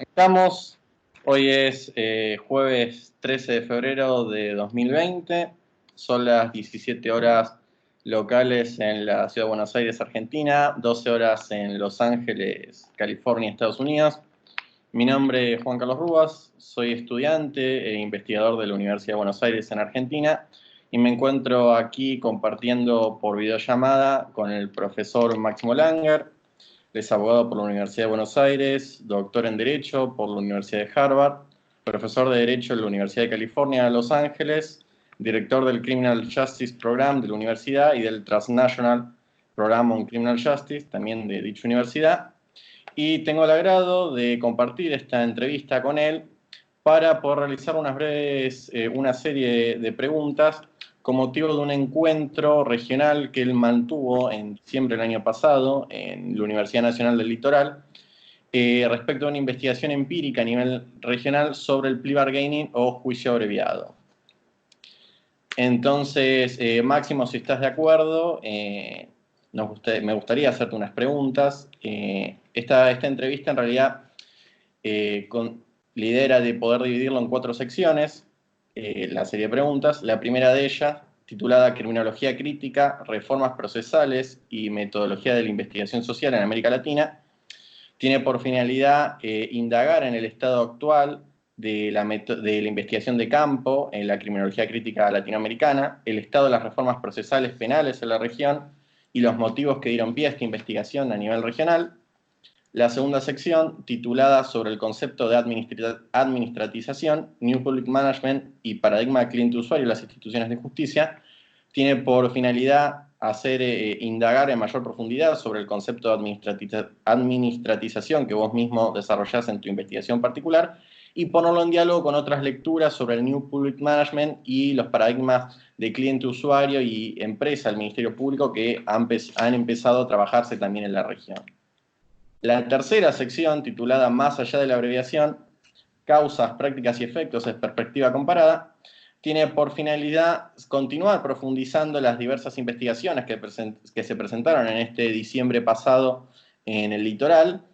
Estamos, hoy es jueves 13 de febrero de 2020, son las 17 horas locales en la ciudad de Buenos Aires, Argentina, 12 horas en Los Ángeles, California, Estados Unidos. Mi nombre es Juan Carlos Rubas, soy estudiante e investigador de la Universidad de Buenos Aires en Argentina y me encuentro aquí compartiendo por videollamada con el profesor Máximo Langer. Es abogado por la Universidad de Buenos Aires, doctor en Derecho por la Universidad de Harvard, profesor de Derecho en la Universidad de California de Los Ángeles, director del Criminal Justice Program de la universidad y del Transnational Program on Criminal Justice, también de dicha universidad. Y tengo el agrado de compartir esta entrevista con él para poder realizar una serie de preguntas con motivo de un encuentro regional que él mantuvo en diciembre del año pasado en la Universidad Nacional del Litoral respecto a una investigación empírica a nivel regional sobre el plea bargaining o juicio abreviado. Entonces, Máximo, si estás de acuerdo, me gustaría hacerte unas preguntas. Esta entrevista en realidad la idea era de poder dividirlo en 4 secciones, la serie de preguntas. La primera de ellas, titulada Criminología crítica, reformas procesales y metodología de la investigación social en América Latina, tiene por finalidad indagar en el estado actual de la investigación de campo en la criminología crítica latinoamericana, el estado de las reformas procesales penales en la región y los motivos que dieron pie a esta investigación a nivel regional. La segunda sección, titulada sobre el concepto de administratización, New Public Management y paradigma de cliente-usuario en las instituciones de justicia, tiene por finalidad indagar en mayor profundidad sobre el concepto de administratización que vos mismo desarrollás en tu investigación particular y ponerlo en diálogo con otras lecturas sobre el New Public Management y los paradigmas de cliente-usuario y empresa, el Ministerio Público, que han empezado a trabajarse también en la región. La tercera sección, titulada Más allá de la abreviación, causas, prácticas y efectos en perspectiva comparada, tiene por finalidad continuar profundizando las diversas investigaciones que se presentaron en este diciembre pasado en el litoral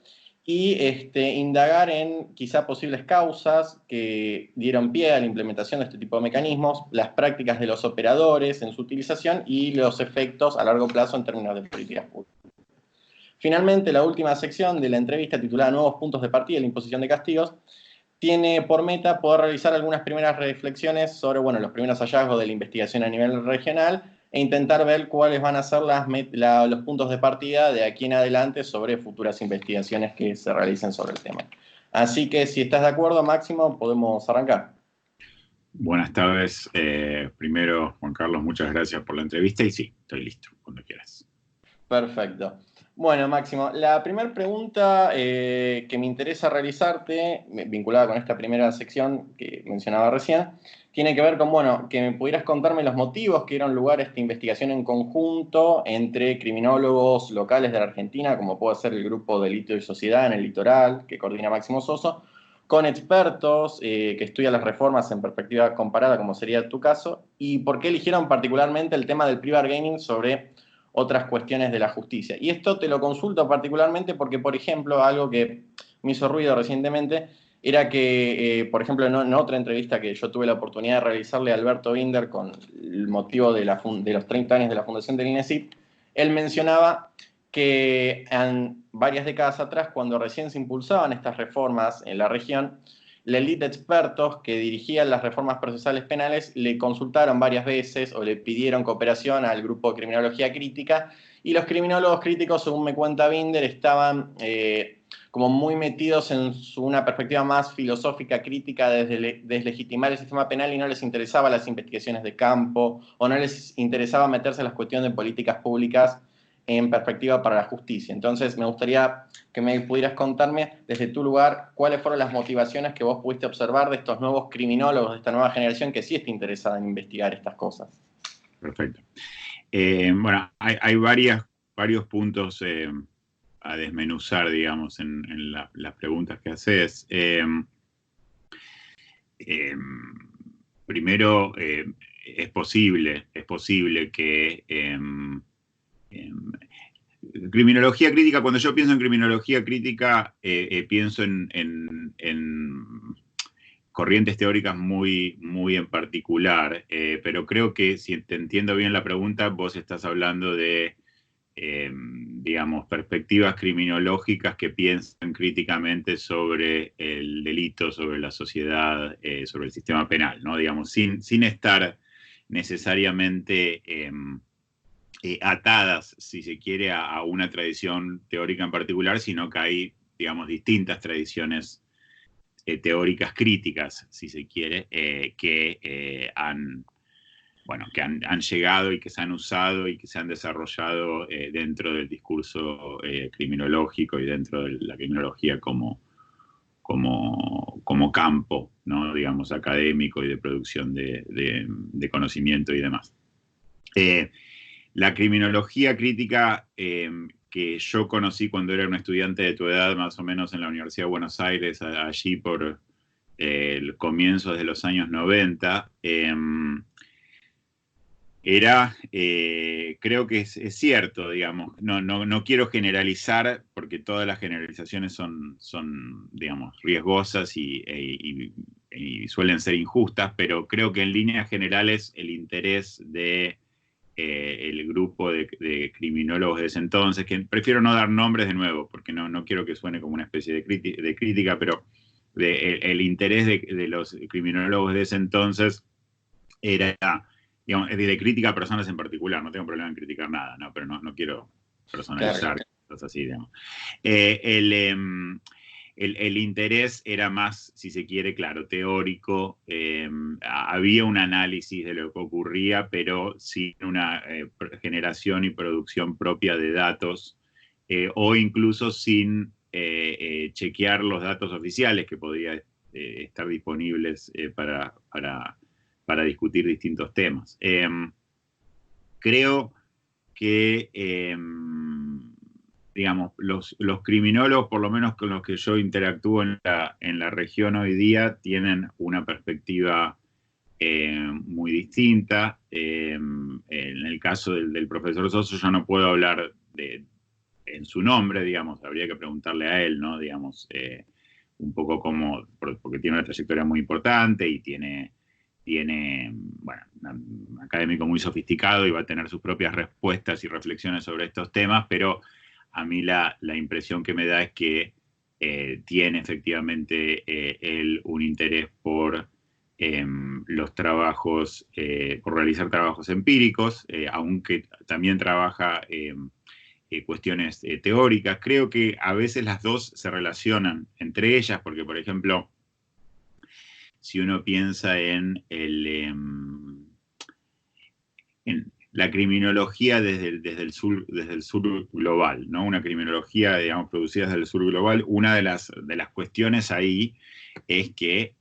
y indagar en quizá posibles causas que dieron pie a la implementación de este tipo de mecanismos, las prácticas de los operadores en su utilización y los efectos a largo plazo en términos de políticas públicas. Finalmente, la última sección de la entrevista, titulada Nuevos puntos de partida de la imposición de castigos, tiene por meta poder realizar algunas primeras reflexiones sobre los primeros hallazgos de la investigación a nivel regional e intentar ver cuáles van a ser los puntos de partida de aquí en adelante sobre futuras investigaciones que se realicen sobre el tema. Así que, si estás de acuerdo, Máximo, podemos arrancar. Buenas tardes. Primero, Juan Carlos, muchas gracias por la entrevista y sí, estoy listo cuando quieras. Perfecto. Bueno, Máximo, la primera pregunta que me interesa realizarte, vinculada con esta primera sección que mencionaba recién, tiene que ver con, que me pudieras contarme los motivos que dieron lugar a esta investigación en conjunto entre criminólogos locales de la Argentina, como puede ser el Grupo Delito y Sociedad en el Litoral, que coordina Máximo Soso, con expertos que estudian las reformas en perspectiva comparada, como sería tu caso, y por qué eligieron particularmente el tema del plea bargaining sobre otras cuestiones de la justicia. Y esto te lo consulto particularmente porque, por ejemplo, algo que me hizo ruido recientemente era que, por ejemplo, en otra entrevista que yo tuve la oportunidad de realizarle a Alberto Binder con el motivo de los 30 años de la fundación del INESIP, él mencionaba que en varias décadas atrás, cuando recién se impulsaban estas reformas en la región, la élite de expertos que dirigían las reformas procesales penales le consultaron varias veces o le pidieron cooperación al grupo de criminología crítica y los criminólogos críticos, según me cuenta Binder, estaban como muy metidos en una perspectiva más filosófica, crítica, deslegitimar el sistema penal y no les interesaban las investigaciones de campo o no les interesaba meterse en las cuestiones de políticas públicas en perspectiva para la justicia. Entonces, me gustaría que me pudieras contarme desde tu lugar cuáles fueron las motivaciones que vos pudiste observar de estos nuevos criminólogos, de esta nueva generación que sí está interesada en investigar estas cosas. Perfecto. Hay varios puntos a desmenuzar, digamos, en las preguntas que haces. Primero, es posible que criminología crítica, cuando yo pienso en criminología crítica, pienso en corrientes teóricas muy, muy en particular, pero creo que si te entiendo bien la pregunta, vos estás hablando de, digamos, perspectivas criminológicas que piensan críticamente sobre el delito, sobre la sociedad, sobre el sistema penal, ¿no? Digamos, sin estar necesariamente atadas, si se quiere, a una tradición teórica en particular, sino que hay, digamos, distintas tradiciones teóricas críticas, si se quiere, que han llegado y que se han usado y que se han desarrollado dentro del discurso criminológico y dentro de la criminología como campo, ¿no? Digamos, académico y de producción de conocimiento y demás. La criminología crítica que yo conocí cuando era un estudiante de tu edad, más o menos en la Universidad de Buenos Aires, allí por el comienzo de los años 90, creo que es cierto, digamos, no quiero generalizar, porque todas las generalizaciones son digamos, riesgosas y suelen ser injustas, pero creo que en líneas generales el interés de el grupo de criminólogos de ese entonces, que prefiero no dar nombres de nuevo, porque no quiero que suene como una especie de crítica, pero el interés de los criminólogos de ese entonces era, digamos, de crítica a personas en particular, no tengo problema en criticar nada, ¿no? Pero no quiero personalizar cosas así, digamos. El interés era más, si se quiere, claro, teórico. Había un análisis de lo que ocurría, pero sin una generación y producción propia de datos, o incluso sin chequear los datos oficiales que podían estar disponibles para discutir distintos temas. Creo que digamos, los criminólogos, por lo menos con los que yo interactúo en la región hoy día, tienen una perspectiva muy distinta. En el caso del profesor Soso, yo no puedo hablar en su nombre, digamos, habría que preguntarle a él, ¿no? Digamos, un poco como, porque tiene una trayectoria muy importante y tiene bueno, un académico muy sofisticado y va a tener sus propias respuestas y reflexiones sobre estos temas, pero a mí la impresión que me da es que tiene efectivamente él un interés por los trabajos, por realizar trabajos empíricos, aunque también trabaja cuestiones teóricas. Creo que a veces las dos se relacionan entre ellas, porque, por ejemplo, si uno piensa en la criminología desde el sur global, ¿no? Una criminología, digamos, producida desde el sur global. Una de las cuestiones ahí es que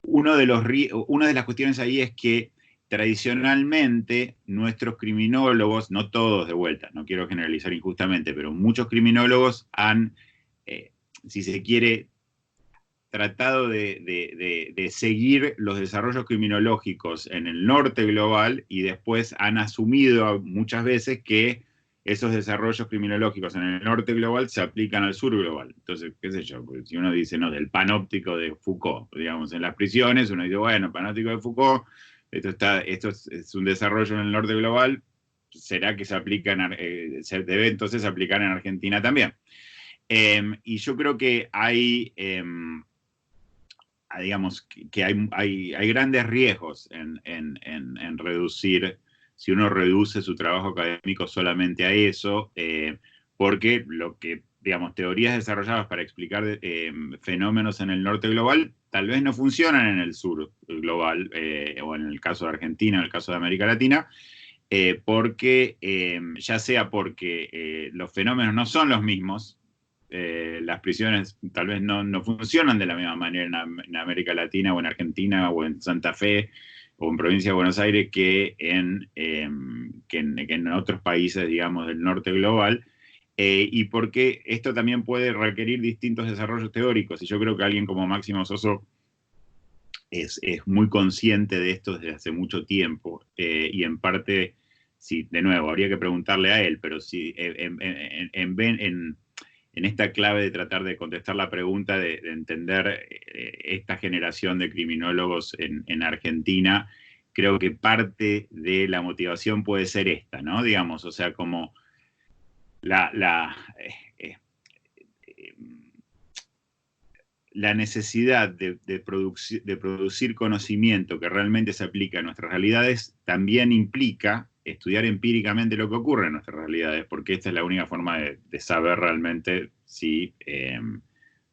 una de las cuestiones ahí es que tradicionalmente nuestros criminólogos, no todos de vuelta, no quiero generalizar injustamente, pero muchos criminólogos han, si se quiere, tratado de seguir los desarrollos criminológicos en el norte global y después han asumido muchas veces que esos desarrollos criminológicos en el norte global se aplican al sur global. Entonces, qué sé yo, pues si uno dice, no, del panóptico de Foucault, digamos, en las prisiones, uno dice, bueno, panóptico de Foucault, esto es un desarrollo en el norte global, ¿será que se aplica se debe entonces aplicar en Argentina también? Y yo creo que hay digamos, que hay grandes riesgos en reducir, si uno reduce su trabajo académico solamente a eso, porque lo que, digamos, teorías desarrolladas para explicar fenómenos en el norte global tal vez no funcionan en el sur global, o en el caso de Argentina, en el caso de América Latina, porque ya sea porque los fenómenos no son los mismos, las prisiones tal vez no funcionan de la misma manera en América Latina o en Argentina o en Santa Fe o en provincia de Buenos Aires que en otros países, digamos, del norte global, y porque esto también puede requerir distintos desarrollos teóricos, y yo creo que alguien como Máximo Soso es muy consciente de esto desde hace mucho tiempo, y en parte de nuevo, habría que preguntarle a él, pero si en esta clave de tratar de contestar la pregunta, de entender esta generación de criminólogos en Argentina, creo que parte de la motivación puede ser esta, ¿no? Digamos, o sea, como la necesidad de producir conocimiento que realmente se aplica a nuestras realidades también implica estudiar empíricamente lo que ocurre en nuestras realidades, porque esta es la única forma de saber realmente si,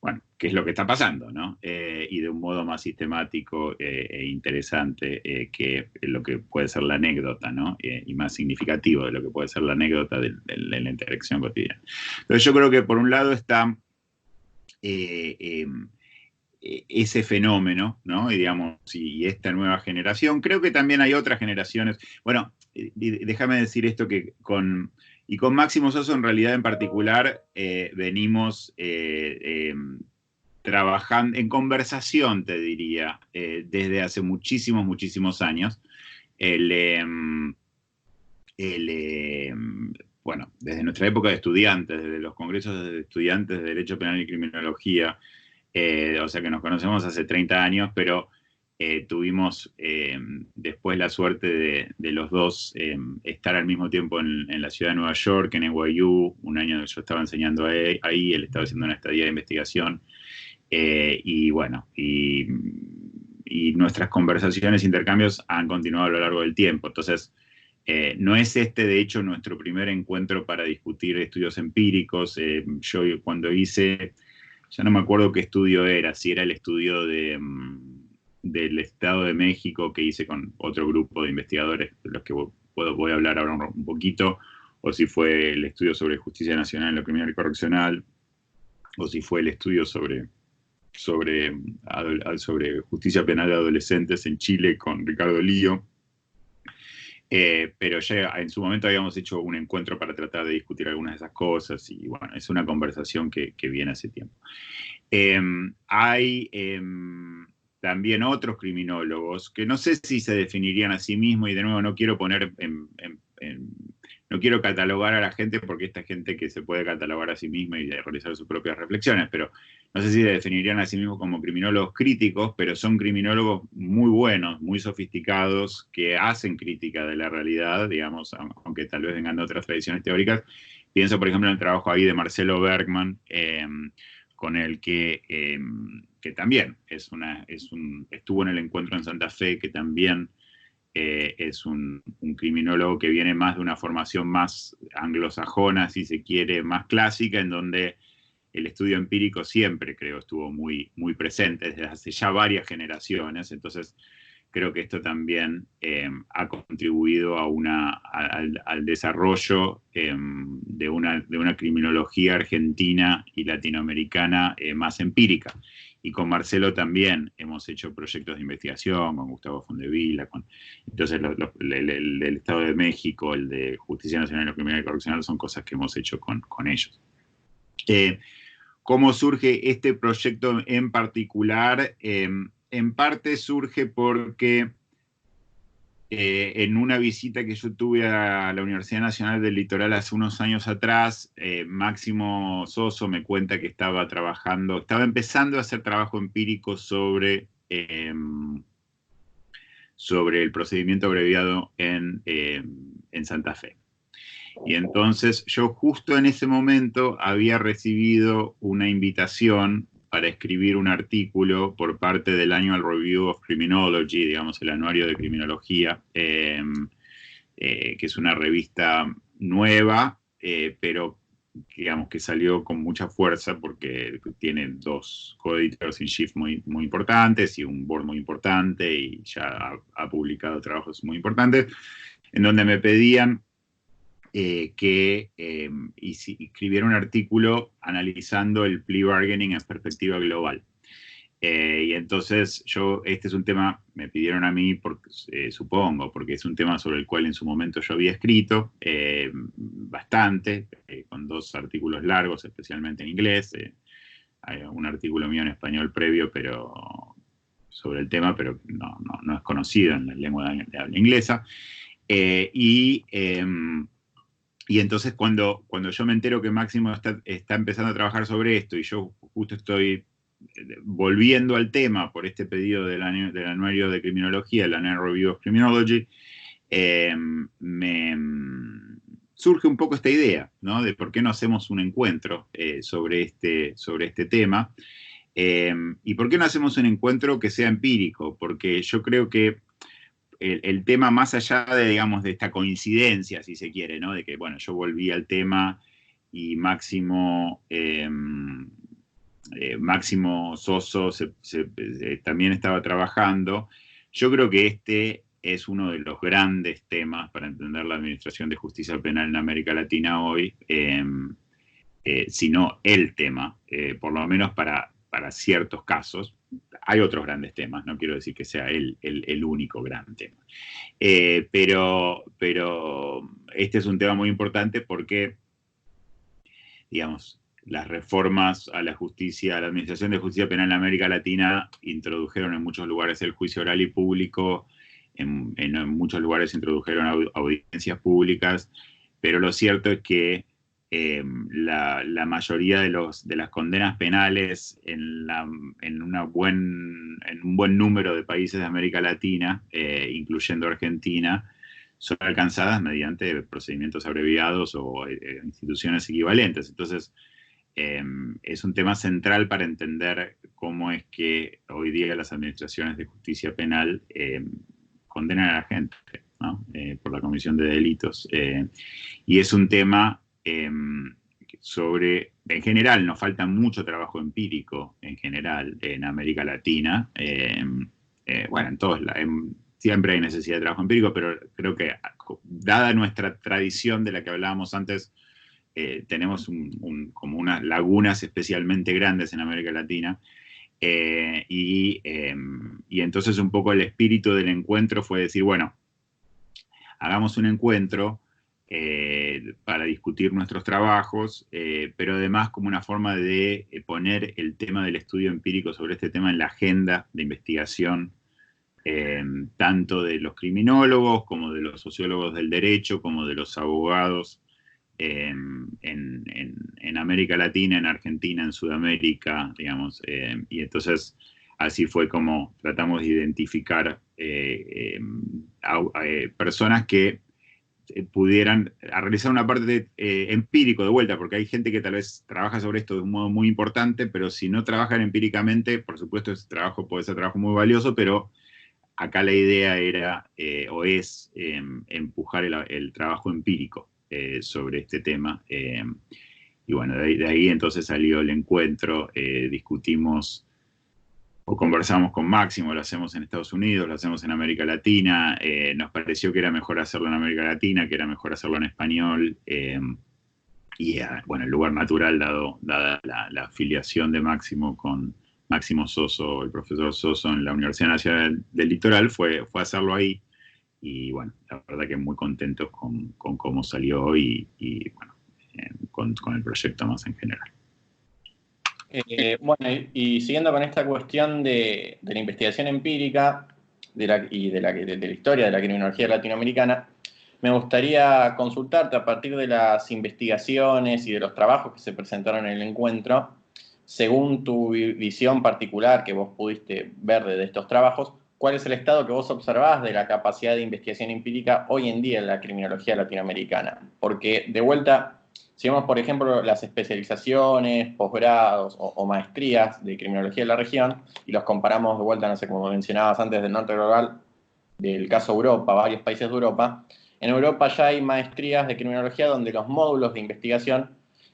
bueno, qué es lo que está pasando, ¿no? Y de un modo más sistemático e interesante que lo que puede ser la anécdota, ¿no? Y más significativo de lo que puede ser la anécdota de la interacción cotidiana. Entonces yo creo que por un lado está ese fenómeno, ¿no? Y digamos, y esta nueva generación. Creo que también hay otras generaciones. Bueno, déjame decir esto que con Máximo Soso en realidad en particular venimos trabajando en conversación, te diría, desde hace muchísimos, muchísimos años. Bueno, desde nuestra época de estudiantes, desde los congresos de estudiantes de Derecho Penal y Criminología, o sea que nos conocemos hace 30 años, pero tuvimos después la suerte de los dos estar al mismo tiempo en la ciudad de Nueva York, en NYU, un año yo estaba enseñando ahí, él estaba haciendo una estadía de investigación, y bueno, y nuestras conversaciones, intercambios han continuado a lo largo del tiempo. Entonces, no es de hecho, nuestro primer encuentro para discutir estudios empíricos. Yo cuando hice, ya no me acuerdo qué estudio era, si era el estudio del Estado de México que hice con otro grupo de investigadores, de los que voy a hablar ahora un poquito, o si fue el estudio sobre justicia nacional en lo criminal y correccional, o si fue el estudio sobre justicia penal de adolescentes en Chile con Ricardo Lío. Pero ya en su momento habíamos hecho un encuentro para tratar de discutir algunas de esas cosas, y bueno, es una conversación que viene hace tiempo. Hay también otros criminólogos que no sé si se definirían a sí mismos, y de nuevo no quiero no quiero catalogar a la gente, porque esta gente que se puede catalogar a sí misma y realizar sus propias reflexiones, pero no sé si se definirían a sí mismos como criminólogos críticos, pero son criminólogos muy buenos, muy sofisticados, que hacen crítica de la realidad, digamos, aunque tal vez vengan de otras tradiciones teóricas. Pienso, por ejemplo, en el trabajo ahí de Marcelo Bergman, con el que también estuvo en el encuentro en Santa Fe, que también es un criminólogo que viene más de una formación más anglosajona, si se quiere, más clásica, en donde el estudio empírico siempre, creo, estuvo muy, muy presente desde hace ya varias generaciones. Entonces, creo que esto también ha contribuido al desarrollo de una criminología argentina y latinoamericana más empírica. Y con Marcelo también hemos hecho proyectos de investigación, con Gustavo Fondevila, entonces el del Estado de México, el de Justicia Nacional y lo Criminal y Correccional, son cosas que hemos hecho con ellos. ¿Cómo surge este proyecto en particular? En parte surge porque en una visita que yo tuve a la Universidad Nacional del Litoral hace unos años atrás, Máximo Soso me cuenta que estaba empezando a hacer trabajo empírico sobre el procedimiento abreviado en Santa Fe. Y entonces yo justo en ese momento había recibido una invitación para escribir un artículo por parte del Annual Review of Criminology, digamos, el anuario de criminología, que es una revista nueva, pero digamos que salió con mucha fuerza porque tiene 2 co-editors in chief muy, muy importantes y un board muy importante, y ya ha publicado trabajos muy importantes, en donde me pedían que escribiera un artículo analizando el plea bargaining en perspectiva global. Y entonces este es un tema, me pidieron a mí, supongo, porque es un tema sobre el cual en su momento yo había escrito bastante, con 2 artículos largos, especialmente en inglés. Hay un artículo mío en español previo, pero sobre el tema, pero no es conocido en la lengua de habla inglesa. Y entonces cuando yo me entero que Máximo está empezando a trabajar sobre esto y yo justo estoy volviendo al tema por este pedido del anuario de criminología, el Annual Review of Criminology, surge un poco esta idea, ¿no? De por qué no hacemos un encuentro sobre este tema. ¿Y por qué no hacemos un encuentro que sea empírico? Porque yo creo que el tema, más allá de, digamos, de esta coincidencia, si se quiere, ¿no? De que, bueno, yo volví al tema y Máximo Soso también estaba trabajando. Yo creo que este es uno de los grandes temas para entender la administración de justicia penal en América Latina hoy, sino el tema, por lo menos para ciertos casos. Hay otros grandes temas, no quiero decir que sea el único gran tema. Pero este es un tema muy importante porque, digamos, las reformas a la justicia, a la administración de justicia penal en América Latina introdujeron en muchos lugares el juicio oral y público, en muchos lugares introdujeron audiencias públicas, pero lo cierto es que la mayoría de las condenas penales en un buen número de países de América Latina, incluyendo Argentina, son alcanzadas mediante procedimientos abreviados o instituciones equivalentes. Entonces, es un tema central para entender cómo es que hoy día las administraciones de justicia penal condenan a la gente, ¿no? Por la comisión de delitos. Y es un tema en general, nos falta mucho trabajo empírico, en general, en América Latina. Bueno, siempre hay necesidad de trabajo empírico, pero creo que, dada nuestra tradición de la que hablábamos antes, tenemos como unas lagunas especialmente grandes en América Latina. Y entonces un poco el espíritu del encuentro fue decir, bueno, hagamos un encuentro para discutir nuestros trabajos, pero además como una forma de poner el tema del estudio empírico sobre este tema en la agenda de investigación, tanto de los criminólogos como de los sociólogos del derecho, como de los abogados en América Latina, en Argentina, en Sudamérica, digamos. Y entonces así fue como tratamos de identificar personas que pudieran realizar una parte empírico de vuelta, porque hay gente que tal vez trabaja sobre esto de un modo muy importante, pero si no trabajan empíricamente, por supuesto ese trabajo puede ser trabajo muy valioso, pero acá la idea era o es empujar el trabajo empírico sobre este tema. Y bueno, de ahí entonces salió el encuentro, discutimos o conversamos con Máximo, lo hacemos en Estados Unidos, lo hacemos en América Latina, nos pareció que era mejor hacerlo en América Latina, que era mejor hacerlo en español, y bueno, el lugar natural dada la afiliación de Máximo con Máximo Soso, el profesor Soso en la Universidad Nacional del Litoral, fue hacerlo ahí, y bueno, la verdad que muy contentos con cómo salió y bueno, con el proyecto más en general. Bueno, y siguiendo con esta cuestión de la investigación empírica de la historia de la criminología latinoamericana, me gustaría consultarte a partir de las investigaciones y de los trabajos que se presentaron en el encuentro, según tu visión particular que vos pudiste ver de estos trabajos, ¿cuál es el estado que vos observás de la capacidad de investigación empírica hoy en día en la criminología latinoamericana? Porque, de vuelta, si vemos, por ejemplo, las especializaciones, posgrados o maestrías de criminología de la región, y los comparamos de vuelta, no sé, como mencionabas antes del norte global, del caso Europa, varios países de Europa, en Europa ya hay maestrías de criminología donde los módulos de investigación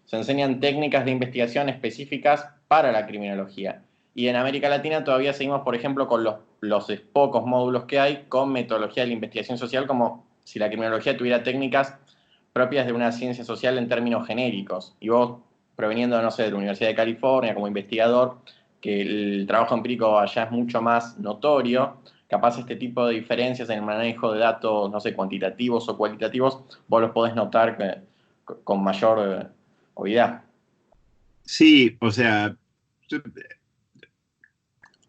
se enseñan técnicas de investigación específicas para la criminología. Y en América Latina todavía seguimos, por ejemplo, con los pocos módulos que hay con metodología de la investigación social, como si la criminología tuviera técnicas propias de una ciencia social en términos genéricos. Y vos, proveniendo, no sé, de la Universidad de California como investigador, que el trabajo empírico allá es mucho más notorio, capaz este tipo de diferencias en el manejo de datos, no sé, cuantitativos o cualitativos, vos los podés notar con mayor obviedad. Sí, o sea,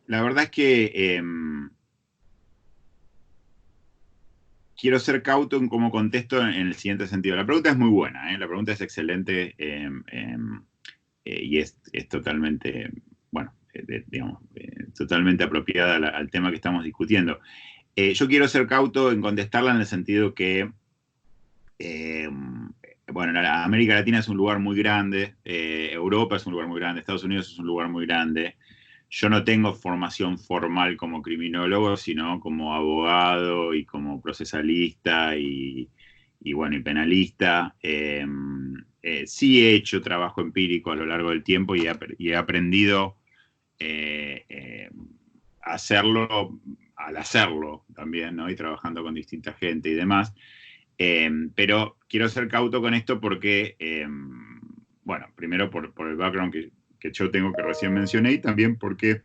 la verdad es que quiero ser cauto en cómo contesto en el siguiente sentido. La pregunta es muy buena, la pregunta es excelente y es totalmente, bueno, digamos, totalmente apropiada al tema que estamos discutiendo. Yo quiero ser cauto en contestarla en el sentido que, bueno, América Latina es un lugar muy grande, Europa es un lugar muy grande, Estados Unidos es un lugar muy grande. Yo no tengo formación formal como criminólogo, sino como abogado y como procesalista bueno, y penalista. Sí he hecho trabajo empírico a lo largo del tiempo y he aprendido a hacerlo al hacerlo también, ¿no? Y trabajando con distinta gente y demás. Pero quiero ser cauto con esto porque, bueno, primero por el background que yo tengo, que recién mencioné, y también porque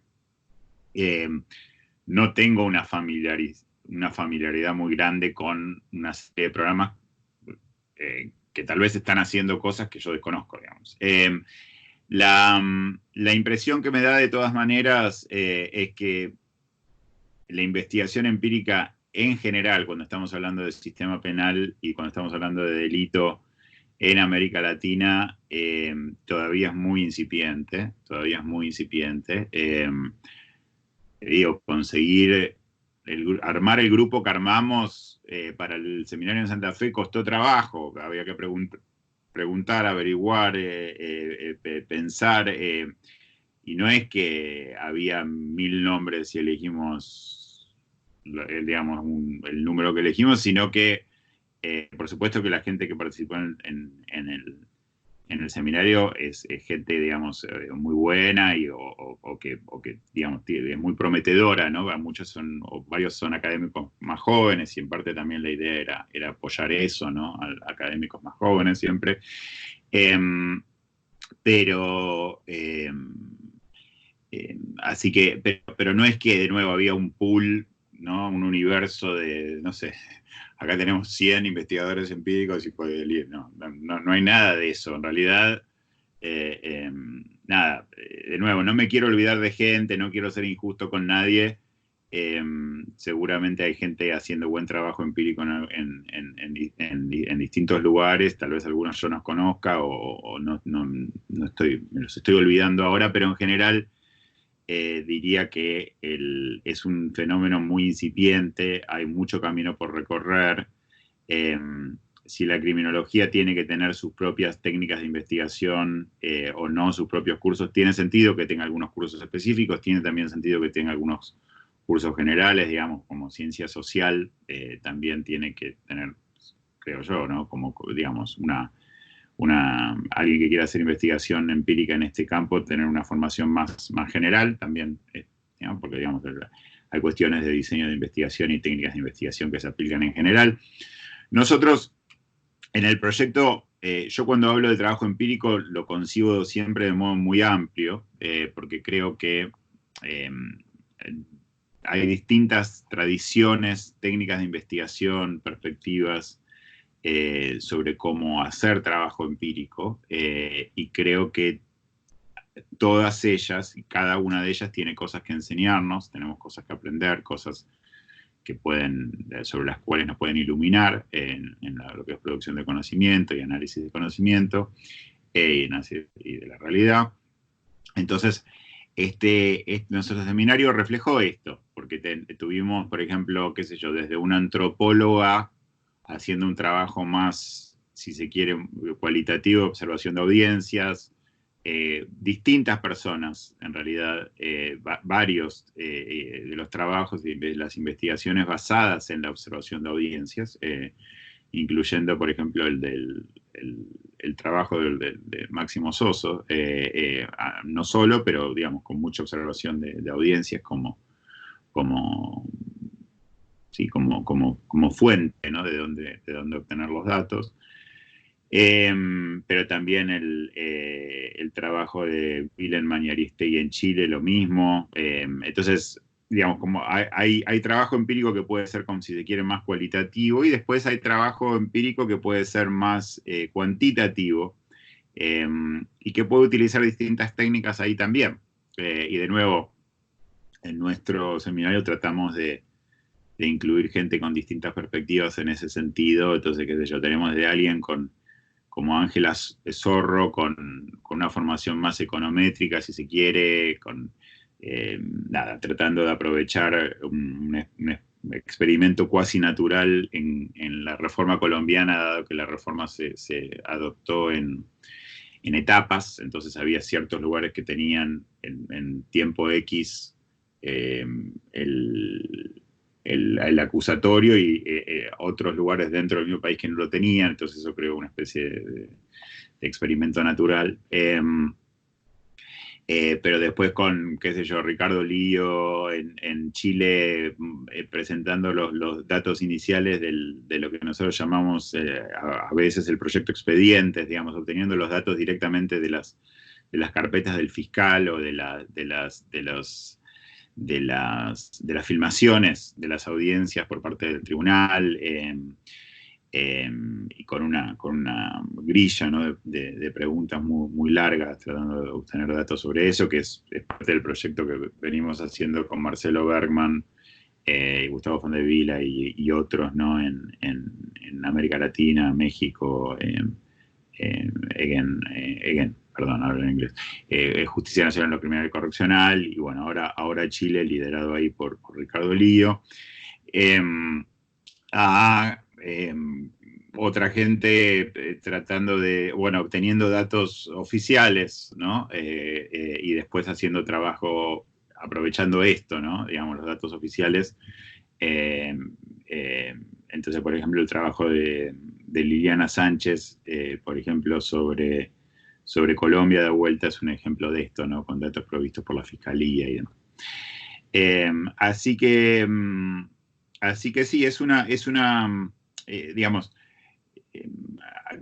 no tengo una familiaridad muy grande con una serie de programas que tal vez están haciendo cosas que yo desconozco, digamos. La impresión que me da de todas maneras es que la investigación empírica en general, cuando estamos hablando del sistema penal y cuando estamos hablando de delito en América Latina, todavía es muy incipiente, digo, conseguir armar el grupo que armamos para el seminario en Santa Fe costó trabajo, había que preguntar, averiguar, pensar, y no es que había 1000 nombres y elegimos, digamos, el número que elegimos, sino que, por supuesto que la gente que participó en el seminario es gente, digamos, muy buena o que, digamos, es muy prometedora, ¿no? Varios son académicos más jóvenes y en parte también la idea era apoyar eso, ¿no? A académicos más jóvenes siempre. Así que, pero no es que de nuevo había un pool, ¿no? Un universo de, no sé, acá tenemos 100 investigadores empíricos y no hay nada de eso. En realidad, nada, de nuevo, no me quiero olvidar de gente, no quiero ser injusto con nadie. Seguramente hay gente haciendo buen trabajo empírico en distintos lugares, tal vez algunos yo no conozca o no me los estoy olvidando ahora, pero en general diría que es un fenómeno muy incipiente, hay mucho camino por recorrer. Si la criminología tiene que tener sus propias técnicas de investigación o no, sus propios cursos, tiene sentido que tenga algunos cursos específicos, tiene también sentido que tenga algunos cursos generales, digamos, como ciencia social, también tiene que tener, creo yo, ¿no? Como, digamos, alguien que quiera hacer investigación empírica en este campo, tener una formación más general también, digamos, porque digamos, hay cuestiones de diseño de investigación y técnicas de investigación que se aplican en general. Nosotros, en el proyecto, yo cuando hablo de trabajo empírico lo concibo siempre de modo muy amplio, porque creo que hay distintas tradiciones, técnicas de investigación, perspectivas, sobre cómo hacer trabajo empírico y creo que todas ellas y cada una de ellas tiene cosas que enseñarnos, tenemos cosas que aprender, cosas que sobre las cuales nos pueden iluminar en lo que es producción de conocimiento y análisis de conocimiento y de la realidad. Entonces, nuestro seminario reflejó esto, porque tuvimos, por ejemplo, qué sé yo, desde una antropóloga haciendo un trabajo más, si se quiere, cualitativo, de observación de audiencias, distintas personas, en realidad, varios de los trabajos y de las investigaciones basadas en la observación de audiencias, incluyendo, por ejemplo, el trabajo de Máximo Soso, no solo, pero, digamos, con mucha observación de audiencias como fuente, ¿no? De dónde obtener los datos. Pero también el trabajo de Willem y Aristegui en Chile, lo mismo. Entonces, digamos, como hay trabajo empírico que puede ser, como si se quiere, más cualitativo, y después hay trabajo empírico que puede ser más cuantitativo, y que puede utilizar distintas técnicas ahí también. Y de nuevo, en nuestro seminario tratamos de incluir gente con distintas perspectivas en ese sentido. Entonces, qué sé yo, tenemos de alguien como Ángela Zorro, con una formación más econométrica, si se quiere, nada, tratando de aprovechar un experimento cuasi natural en la reforma colombiana, dado que la reforma se adoptó en etapas. Entonces había ciertos lugares que tenían en tiempo X eh, el acusatorio, y otros lugares dentro del mismo país que no lo tenían. Entonces eso creó una especie de experimento natural. Pero después con, qué sé yo, Ricardo Lío en Chile, presentando los datos iniciales de lo que nosotros llamamos a veces el proyecto expedientes, digamos, obteniendo los datos directamente de las carpetas del fiscal, o de las filmaciones de las audiencias por parte del tribunal. Y con una grilla, ¿no?, de preguntas muy largas, tratando de obtener datos sobre eso, que es parte del proyecto que venimos haciendo con Marcelo Bergman, Gustavo Fondevila y otros, ¿no?, en América Latina, México, perdón, hablo en inglés, Justicia Nacional en lo Criminal y Correccional, y bueno, ahora Chile, liderado ahí por Ricardo Lío. Otra gente tratando de, bueno, obteniendo datos oficiales, ¿no? Y después haciendo trabajo, aprovechando esto, ¿no? Digamos, los datos oficiales. Eh, entonces, por ejemplo, el trabajo de Liliana Sánchez, por ejemplo, sobre Colombia de vuelta, es un ejemplo de esto, ¿no? Con datos provistos por la Fiscalía y demás. Así que sí, digamos,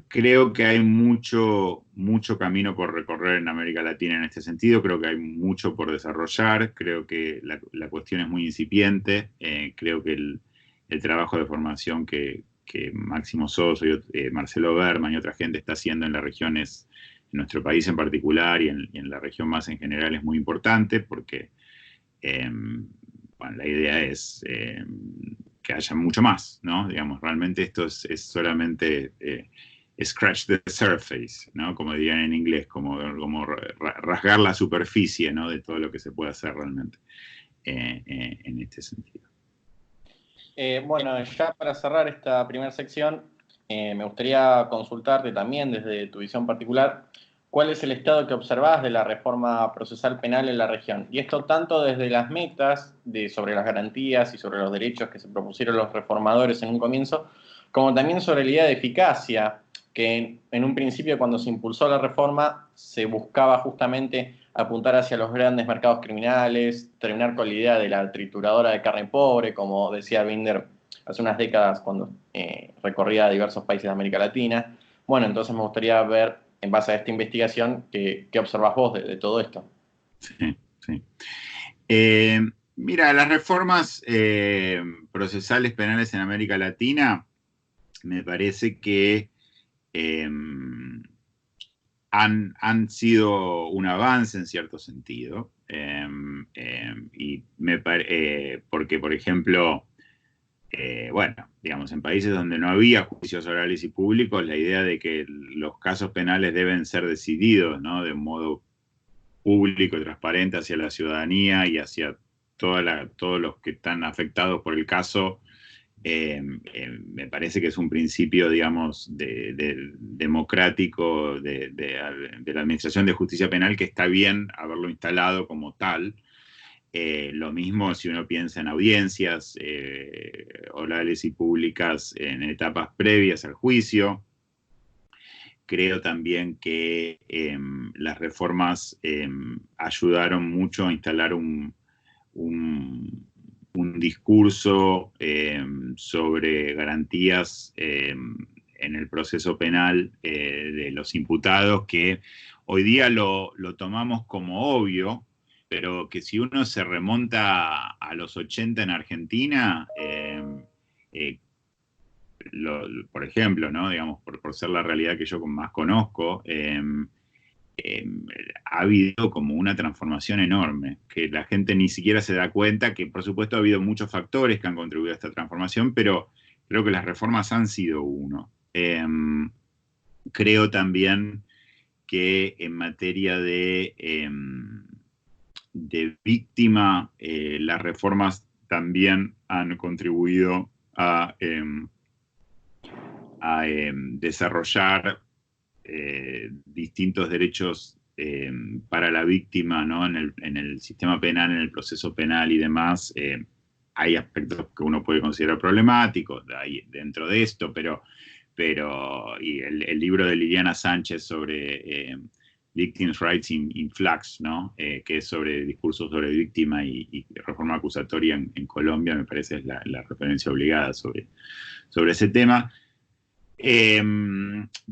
creo que hay mucho camino por recorrer en América Latina en este sentido. Creo que hay mucho por desarrollar. Creo que la cuestión es muy incipiente. Creo que el trabajo de formación que Máximo Soso y Marcelo Berman y otra gente está haciendo en las regiones, en nuestro país en particular, y en la región más en general, es muy importante, porque bueno, la idea es que haya mucho más, ¿no? Digamos, realmente esto es solamente scratch the surface, ¿no? Como dirían en inglés, como rasgar la superficie, ¿no?, de todo lo que se puede hacer realmente en este sentido. Bueno, ya para cerrar esta primera sección, me gustaría consultarte también desde tu visión particular, ¿cuál es el estado que observás de la reforma procesal penal en la región? Y esto tanto desde las metas sobre las garantías y sobre los derechos que se propusieron los reformadores en un comienzo, como también sobre la idea de eficacia, que en un principio, cuando se impulsó la reforma, se buscaba justamente apuntar hacia los grandes mercados criminales, terminar con la idea de la trituradora de carne pobre, como decía Binder hace unas décadas cuando recorría diversos países de América Latina. Bueno, entonces me gustaría ver, en base a esta investigación, qué observas vos de todo esto. Sí, sí. Mira, las reformas procesales penales en América Latina me parece que han sido un avance en cierto sentido, porque, por ejemplo, bueno, digamos, en países donde no había juicios orales y públicos, la idea de que los casos penales deben ser decididos, ¿no?, de un modo público y transparente hacia la ciudadanía y hacia todos los que están afectados por el caso, me parece que es un principio, digamos, democrático de la Administración de Justicia Penal, que está bien haberlo instalado como tal. Lo mismo si uno piensa en audiencias orales y públicas en etapas previas al juicio. Creo también que las reformas ayudaron mucho a instalar un discurso sobre garantías en el proceso penal de los imputados, que hoy día lo tomamos como obvio, pero que si uno se remonta a los 80 en Argentina, por ejemplo, ¿no?, digamos, por ser la realidad que yo más conozco, ha habido como una transformación enorme, que la gente ni siquiera se da cuenta, que por supuesto ha habido muchos factores que han contribuido a esta transformación, pero creo que las reformas han sido uno. Creo también que en materia de víctima, las reformas también han contribuido a desarrollar distintos derechos para la víctima, ¿no? En el sistema penal, en el proceso penal y demás. Hay aspectos que uno puede considerar problemáticos dentro de esto, y el libro de Liliana Sánchez sobre Victims' Rights in Flux, ¿no? Que es sobre discursos sobre víctima y reforma acusatoria en Colombia, me parece es la referencia obligada sobre ese tema.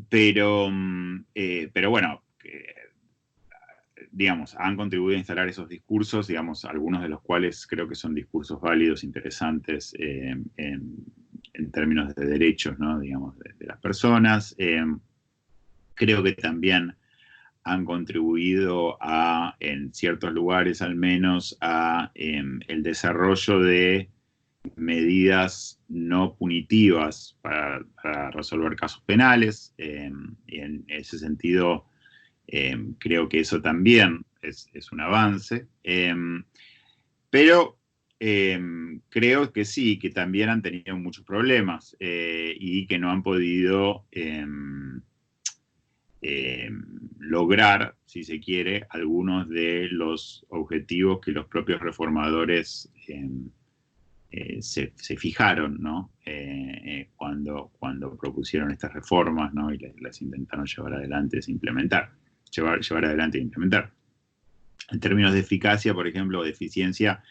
Pero bueno, digamos, han contribuido a instalar esos discursos, digamos, algunos de los cuales creo que son discursos válidos, interesantes en términos de derechos, ¿no? Digamos, de las personas. Creo que también han contribuido en ciertos lugares al menos, el desarrollo de medidas no punitivas para resolver casos penales. Y en ese sentido, creo que eso también es un avance. Pero creo que sí, que también han tenido muchos problemas y que no han podido lograr, si se quiere, algunos de los objetivos que los propios reformadores se fijaron, ¿no? Cuando propusieron estas reformas, ¿no? Y las intentaron llevar adelante e implementar. Llevar adelante e implementar. En términos de eficacia, por ejemplo, o de eficiencia,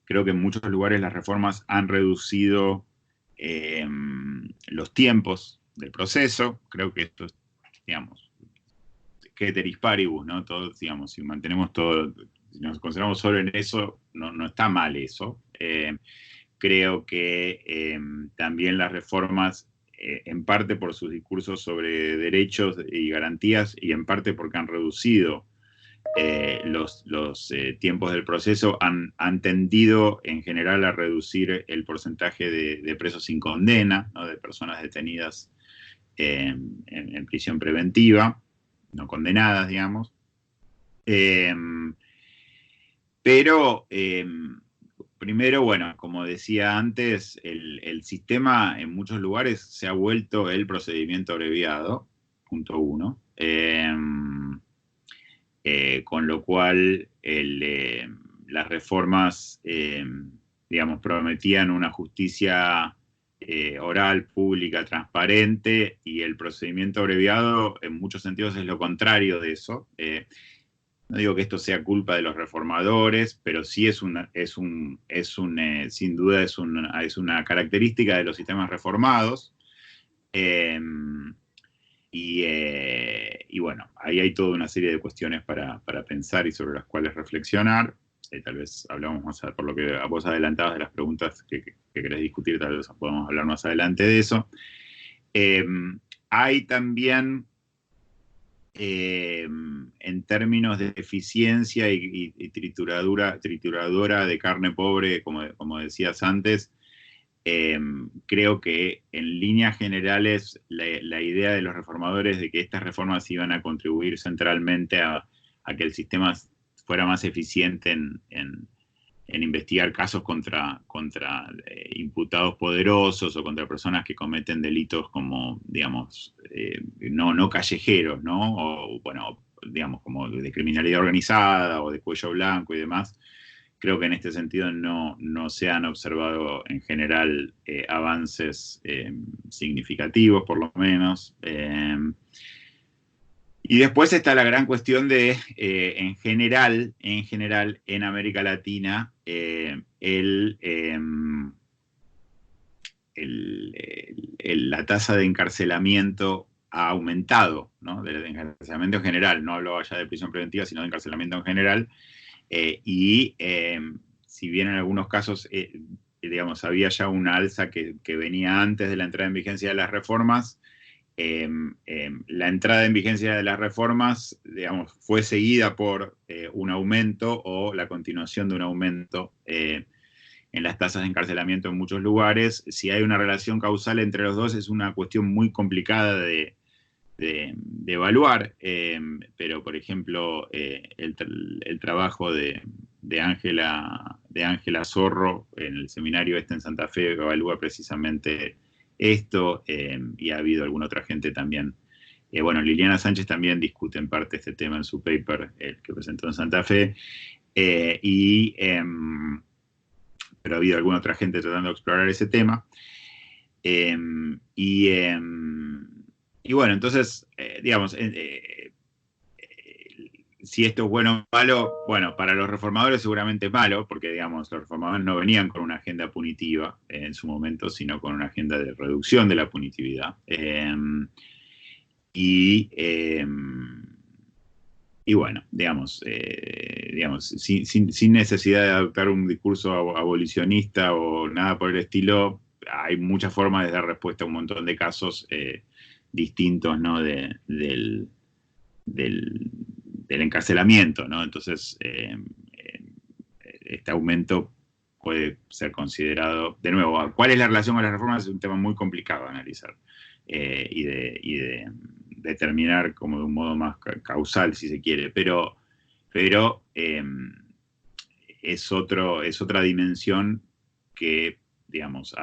creo que en muchos lugares las reformas han reducido los tiempos del proceso. Creo que esto es, digamos, ceteris paribus, ¿no? Todos, digamos, si mantenemos todo, si nos concentramos solo en eso, no está mal eso. Creo que también las reformas, en parte por sus discursos sobre derechos y garantías, y en parte porque han reducido los tiempos del proceso, han tendido en general a reducir el porcentaje de presos sin condena, ¿no? De personas detenidas en prisión preventiva, no condenadas, digamos. Pero primero, bueno, como decía antes, el sistema en muchos lugares se ha vuelto el procedimiento abreviado, punto uno, con lo cual las reformas, digamos, prometían una justicia oral, pública, transparente, y el procedimiento abreviado en muchos sentidos es lo contrario de eso. No digo que esto sea culpa de los reformadores, pero sí sin duda es una característica de los sistemas reformados. Y bueno, ahí hay toda una serie de cuestiones para pensar y sobre las cuales reflexionar. Tal vez hablamos más, por lo que vos adelantabas de las preguntas que querés discutir, tal vez podemos hablar más adelante de eso. Hay también, en términos de eficiencia y trituradora de carne pobre, como decías antes, creo que en líneas generales la idea de los reformadores de que estas reformas iban a contribuir centralmente a que el sistema fuera más eficiente en investigar casos contra imputados poderosos o contra personas que cometen delitos como, digamos, no callejeros, ¿no? O, bueno, digamos, como de criminalidad organizada o de cuello blanco y demás. Creo que en este sentido no se han observado en general avances significativos, por lo menos. Y después está la gran cuestión de, en general, en América Latina, la tasa de encarcelamiento ha aumentado, ¿no? De encarcelamiento en general, no hablo ya de prisión preventiva, sino de encarcelamiento en general. Si bien en algunos casos, digamos, había ya una alza que venía antes de la entrada en vigencia de las reformas, la entrada en vigencia de las reformas, digamos, fue seguida por un aumento o la continuación de un aumento en las tasas de encarcelamiento en muchos lugares. Si hay una relación causal entre los dos, es una cuestión muy complicada de evaluar, pero por ejemplo, el trabajo de Ángela Zorro en el seminario en Santa Fe evalúa precisamente esto, y ha habido alguna otra gente también. Bueno, Liliana Sánchez también discute en parte este tema en su paper, que presentó en Santa Fe, pero ha habido alguna otra gente tratando de explorar ese tema. Y bueno, entonces, digamos, si esto es bueno o malo, bueno, para los reformadores seguramente es malo, porque, digamos, los reformadores no venían con una agenda punitiva en su momento, sino con una agenda de reducción de la punitividad. Y bueno, digamos, sin necesidad de adoptar un discurso abolicionista o nada por el estilo, hay muchas formas de dar respuesta a un montón de casos distintos, ¿no? del encarcelamiento, ¿no? Entonces, este aumento puede ser considerado, de nuevo, ¿cuál es la relación con las reformas? Es un tema muy complicado de analizar y de determinar como de un modo más causal, si se quiere, pero es otra dimensión que, digamos,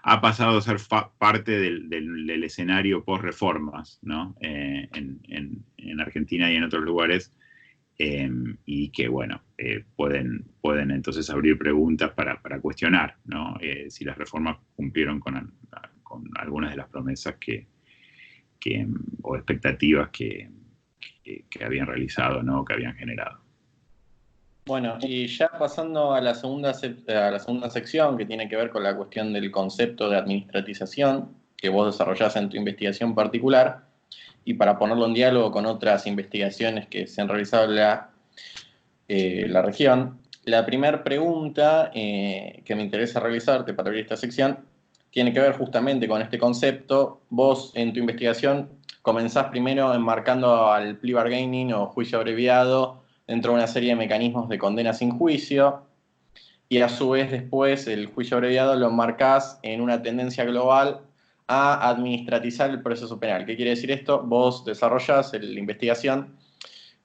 ha pasado a ser parte del escenario post-reformas, ¿no? En Argentina y en otros lugares, y que, bueno, pueden entonces abrir preguntas para cuestionar, ¿no? Si las reformas cumplieron con algunas de las promesas o expectativas que habían realizado, ¿no? Que habían generado. Bueno, y ya pasando a la segunda sección, que tiene que ver con la cuestión del concepto de administratización que vos desarrollás en tu investigación particular, y para ponerlo en diálogo con otras investigaciones que se han realizado en la región, la primera pregunta que me interesa realizarte para abrir esta sección tiene que ver justamente con este concepto. Vos en tu investigación comenzás primero enmarcando al plea bargaining o juicio abreviado dentro de una serie de mecanismos de condena sin juicio, y a su vez después el juicio abreviado lo enmarcás en una tendencia global a administratizar el proceso penal. ¿Qué quiere decir esto? Vos desarrollás en la investigación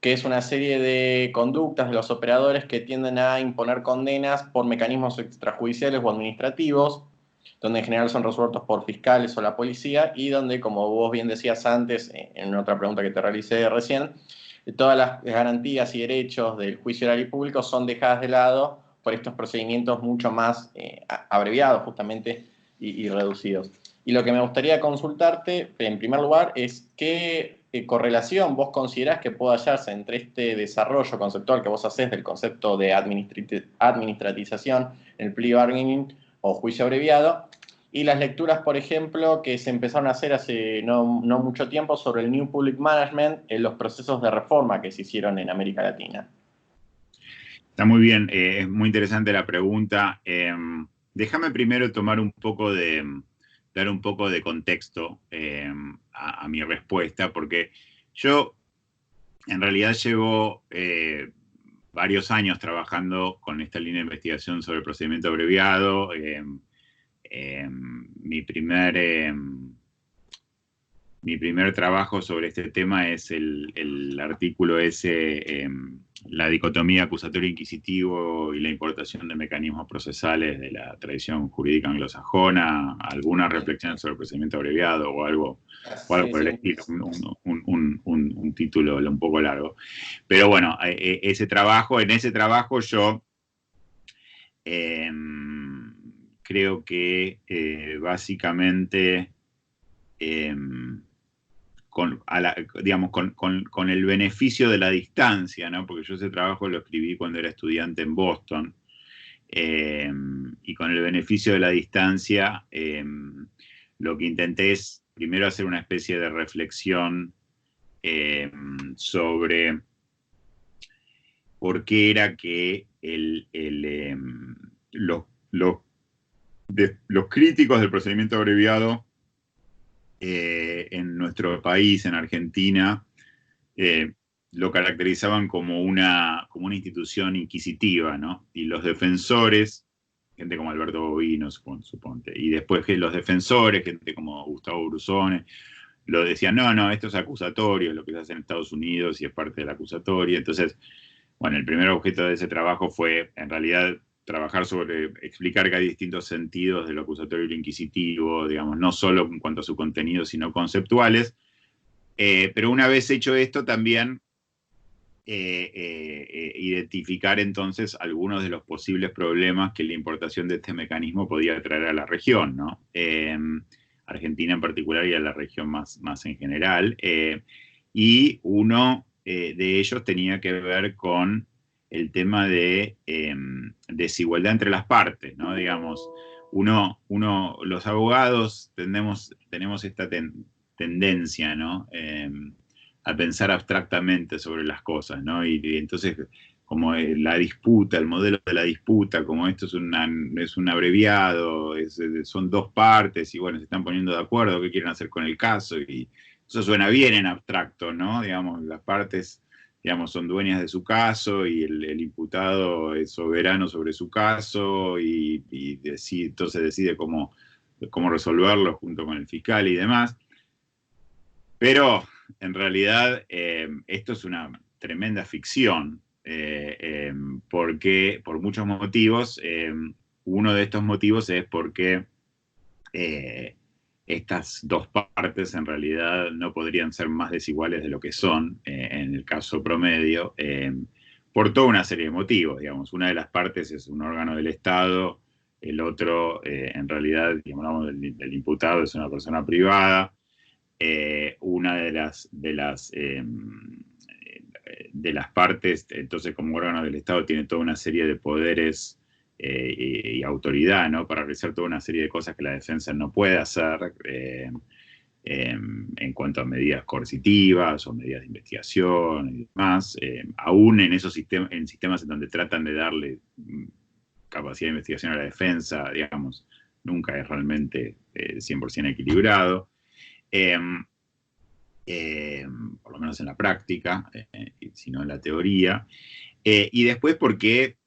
que es una serie de conductas de los operadores que tienden a imponer condenas por mecanismos extrajudiciales o administrativos, donde en general son resueltos por fiscales o la policía, y donde, como vos bien decías antes, en otra pregunta que te realicé recién, todas las garantías y derechos del juicio oral y público son dejadas de lado por estos procedimientos mucho más abreviados justamente y reducidos. Y lo que me gustaría consultarte, en primer lugar, es qué correlación vos considerás que pueda hallarse entre este desarrollo conceptual que vos hacés del concepto de administratización en el plea bargaining o juicio abreviado, y las lecturas, por ejemplo, que se empezaron a hacer hace no mucho tiempo sobre el New Public Management en los procesos de reforma que se hicieron en América Latina. Está muy bien, es muy interesante la pregunta. Déjame primero dar un poco de contexto a mi respuesta, porque yo en realidad llevo varios años trabajando con esta línea de investigación sobre el procedimiento abreviado. Mi primer trabajo sobre este tema es el artículo ese, la dicotomía acusatorio-inquisitivo y la importación de mecanismos procesales de la tradición jurídica anglosajona, algunas reflexiones sobre el procedimiento abreviado o algo por el estilo, un título un poco largo. Pero bueno, en ese trabajo yo creo que básicamente con el beneficio de la distancia, ¿no? Porque yo ese trabajo lo escribí cuando era estudiante en Boston, y con el beneficio de la distancia lo que intenté es primero hacer una especie de reflexión sobre por qué era que los críticos del procedimiento abreviado en nuestro país, en Argentina, lo caracterizaban como una institución inquisitiva, ¿no? Y los defensores, gente como Alberto Bovino, suponte, y después que los defensores, gente como Gustavo Brusone, lo decían, no, esto es acusatorio, lo que se hace en Estados Unidos y es parte del acusatorio. Entonces, bueno, el primer objeto de ese trabajo fue, en realidad, trabajar sobre, explicar que hay distintos sentidos de lo acusatorio y lo inquisitivo, digamos, no solo en cuanto a su contenido, sino conceptuales. Pero una vez hecho esto, también identificar entonces algunos de los posibles problemas que la importación de este mecanismo podía traer a la región, ¿no? Argentina en particular y a la región más en general. Y uno de ellos tenía que ver con el tema de desigualdad entre las partes, ¿no? Digamos, los abogados tenemos esta tendencia, ¿no? A pensar abstractamente sobre las cosas, ¿no? Y entonces, como la disputa, el modelo de la disputa, como esto es un abreviado, son dos partes, y bueno, se están poniendo de acuerdo qué quieren hacer con el caso, y eso suena bien en abstracto, ¿no? Digamos, las partes, digamos, son dueñas de su caso, y el imputado es soberano sobre su caso, y entonces decide cómo resolverlo junto con el fiscal y demás. Pero en realidad esto es una tremenda ficción, porque por muchos motivos, uno de estos motivos es porque estas dos partes en realidad no podrían ser más desiguales de lo que son en el caso promedio, por toda una serie de motivos, digamos. Una de las partes es un órgano del Estado, el otro, en realidad, digamos, del imputado es una persona privada. Una de las partes, entonces como órgano del Estado, tiene toda una serie de poderes y autoridad, ¿no? Para realizar toda una serie de cosas que la defensa no puede hacer en cuanto a medidas coercitivas o medidas de investigación y demás, aún en esos sistemas en donde tratan de darle capacidad de investigación a la defensa, digamos, nunca es realmente 100% equilibrado. Por lo menos en la práctica, sino en la teoría. Y después porque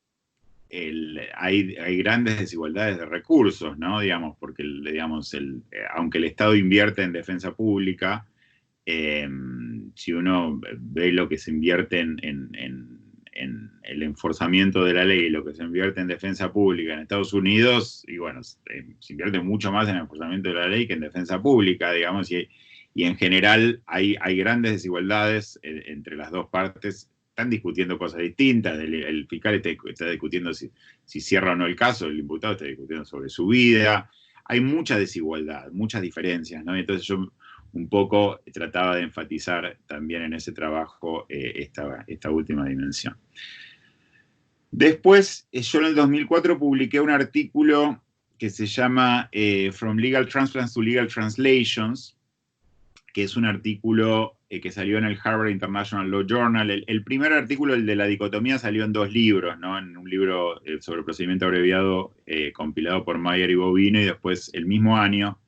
hay grandes desigualdades de recursos, ¿no? Digamos, porque aunque el Estado invierte en defensa pública, si uno ve lo que se invierte en el enforzamiento de la ley, lo que se invierte en defensa pública en Estados Unidos, y bueno, se invierte mucho más en el enforzamiento de la ley que en defensa pública, digamos, y en general hay grandes desigualdades entre las dos partes. Están discutiendo cosas distintas. El fiscal está discutiendo si cierra o no el caso, el imputado está discutiendo sobre su vida. Hay mucha desigualdad, muchas diferencias, ¿no? Entonces yo un poco trataba de enfatizar también en ese trabajo esta última dimensión. Después, yo en el 2004 publiqué un artículo que se llama From Legal Transplants to Legal Translations, que es un artículo que salió en el Harvard International Law Journal. El primer artículo, el de la dicotomía, salió en 2 libros, ¿no? En un libro sobre procedimiento abreviado compilado por Mayer y Bovino, y después el mismo año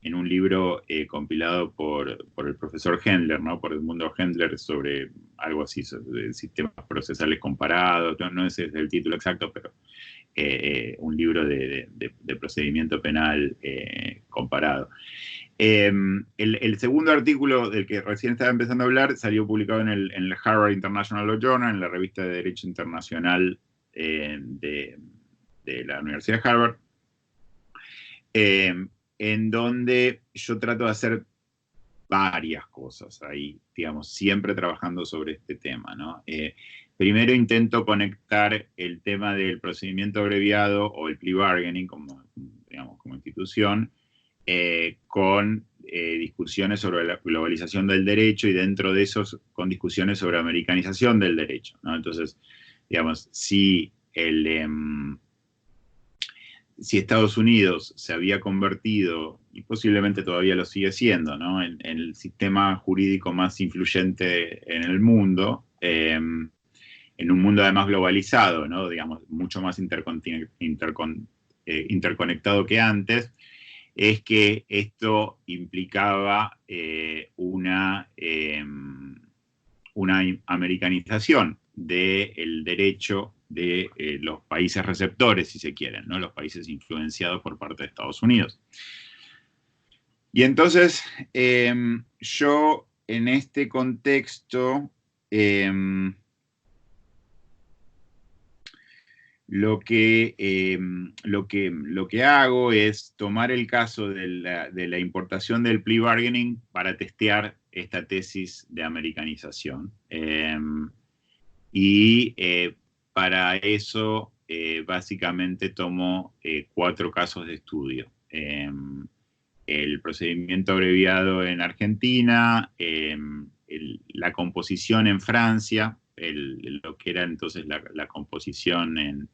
en un libro compilado por el profesor Hendler, ¿no? Por Edmundo Hendler, sobre algo así, sobre sistemas procesales comparados. No ese es el título exacto, pero un libro de procedimiento penal comparado. El segundo artículo del que recién estaba empezando a hablar salió publicado en el Harvard International Law Journal, en la revista de Derecho Internacional de la Universidad de Harvard, en donde yo trato de hacer varias cosas ahí, digamos, siempre trabajando sobre este tema, ¿no? Primero intento conectar el tema del procedimiento abreviado o el plea bargaining como institución, con discusiones sobre la globalización del derecho, y dentro de esos con discusiones sobre americanización del derecho, ¿no? Entonces, digamos, si Estados Unidos se había convertido, y posiblemente todavía lo sigue siendo, ¿no? en el sistema jurídico más influyente en el mundo, en un mundo además globalizado, ¿no? Digamos, mucho más interconectado que antes, es que esto implicaba una americanización del derecho de los países receptores, si se quieren, ¿no? Los países influenciados por parte de Estados Unidos. Y entonces, yo en este contexto, lo que hago es tomar el caso de la importación del plea bargaining para testear esta tesis de americanización. Para eso, básicamente tomo 4 casos de estudio. El procedimiento abreviado en Argentina, la composición en Francia, lo que era entonces la composición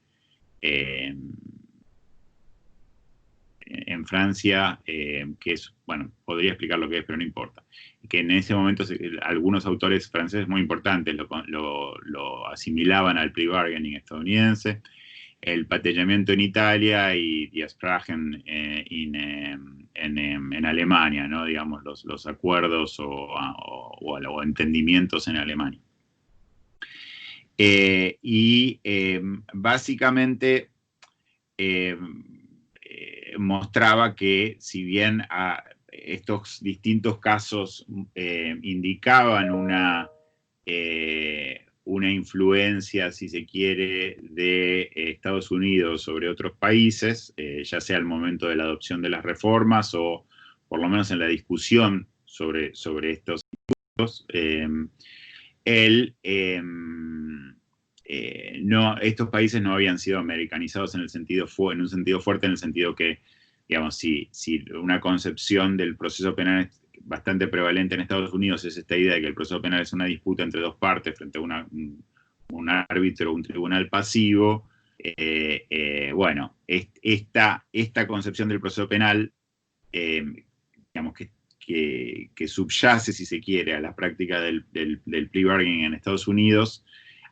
en Francia, que es, bueno, podría explicar lo que es, pero no importa. Que en ese momento algunos autores franceses muy importantes lo asimilaban al plea bargaining estadounidense, el patellamiento en Italia y Die Sprachen en Alemania, ¿no? Digamos, los acuerdos o entendimientos en Alemania. Básicamente mostraba que si bien estos distintos casos indicaban una influencia, si se quiere, de Estados Unidos sobre otros países, ya sea al momento de la adopción de las reformas o por lo menos en la discusión sobre estos asuntos, estos países no habían sido americanizados en un sentido fuerte, en el sentido que, digamos, si una concepción del proceso penal es bastante prevalente en Estados Unidos es esta idea de que el proceso penal es una disputa entre 2 partes frente a un árbitro o un tribunal pasivo. Bueno, esta concepción del proceso penal, digamos que subyace, si se quiere, a la práctica del plea bargaining en Estados Unidos,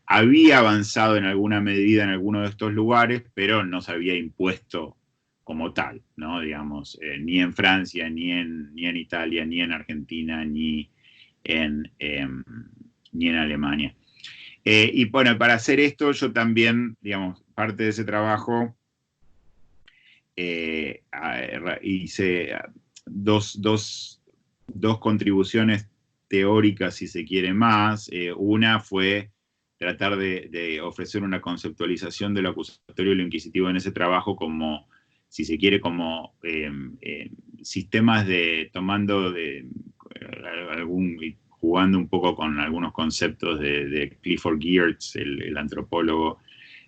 había avanzado en alguna medida en alguno de estos lugares, pero no se había impuesto como tal, ¿no? Digamos, ni en Francia, ni en Italia, ni en Argentina, ni en Alemania. Y bueno, para hacer esto yo también, digamos, parte de ese trabajo hice dos contribuciones teóricas, si se quiere más. Una fue tratar de ofrecer una conceptualización de lo acusatorio y lo inquisitivo en ese trabajo como, si se quiere, como sistemas jugando un poco con algunos conceptos de Clifford Geertz, el antropólogo,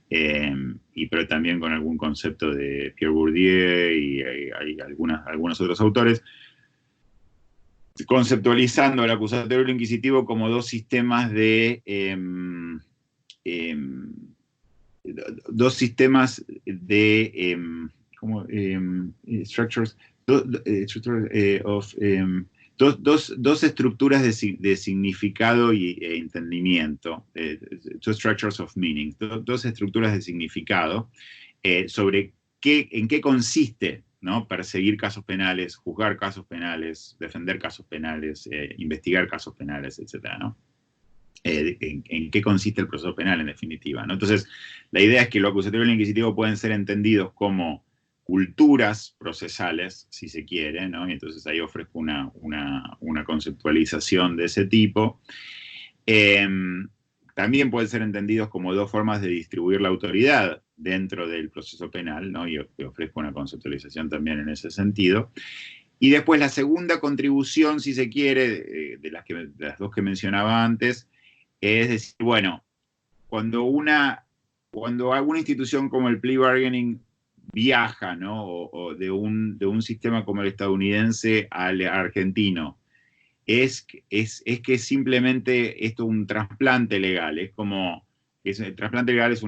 pero también con algún concepto de Pierre Bourdieu y hay algunos otros autores, conceptualizando el acusatorio y el inquisitivo como 2 sistemas de structures dos estructuras de significado e entendimiento, 2 structures of meaning, 2 estructuras de significado sobre en qué consiste, ¿no? Perseguir casos penales, juzgar casos penales, defender casos penales, investigar casos penales, etcétera, ¿no? En qué consiste el proceso penal, en definitiva, ¿no? Entonces, la idea es que lo acusatorio y lo inquisitivo pueden ser entendidos como culturas procesales, si se quiere, ¿no? Y entonces ahí ofrezco una conceptualización de ese tipo. También pueden ser entendidos como 2 formas de distribuir la autoridad dentro del proceso penal, ¿no? Y ofrezco una conceptualización también en ese sentido. Y después la segunda contribución, si se quiere, de las 2 que mencionaba antes, es decir, bueno, cuando alguna institución como el plea bargaining viaja, ¿no? o de un sistema como el estadounidense al argentino, es que simplemente esto es un trasplante legal. Es como, el trasplante legal es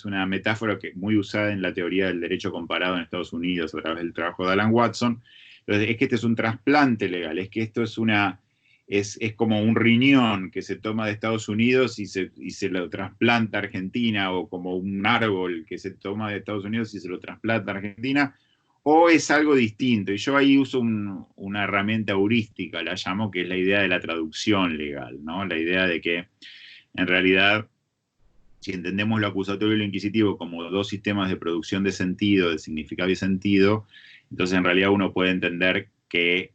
una metáfora muy usada en la teoría del derecho comparado en Estados Unidos a través del trabajo de Alan Watson. Entonces, es que este es un trasplante legal, es que esto es como un riñón que se toma de Estados Unidos y se lo trasplanta a Argentina, o como un árbol que se toma de Estados Unidos y se lo trasplanta a Argentina, o es algo distinto. Y yo ahí uso una herramienta heurística, la llamo, que es la idea de la traducción legal, ¿no? La idea de que, en realidad, si entendemos lo acusatorio y lo inquisitivo como dos sistemas de producción de sentido, de significado y sentido, entonces en realidad uno puede entender que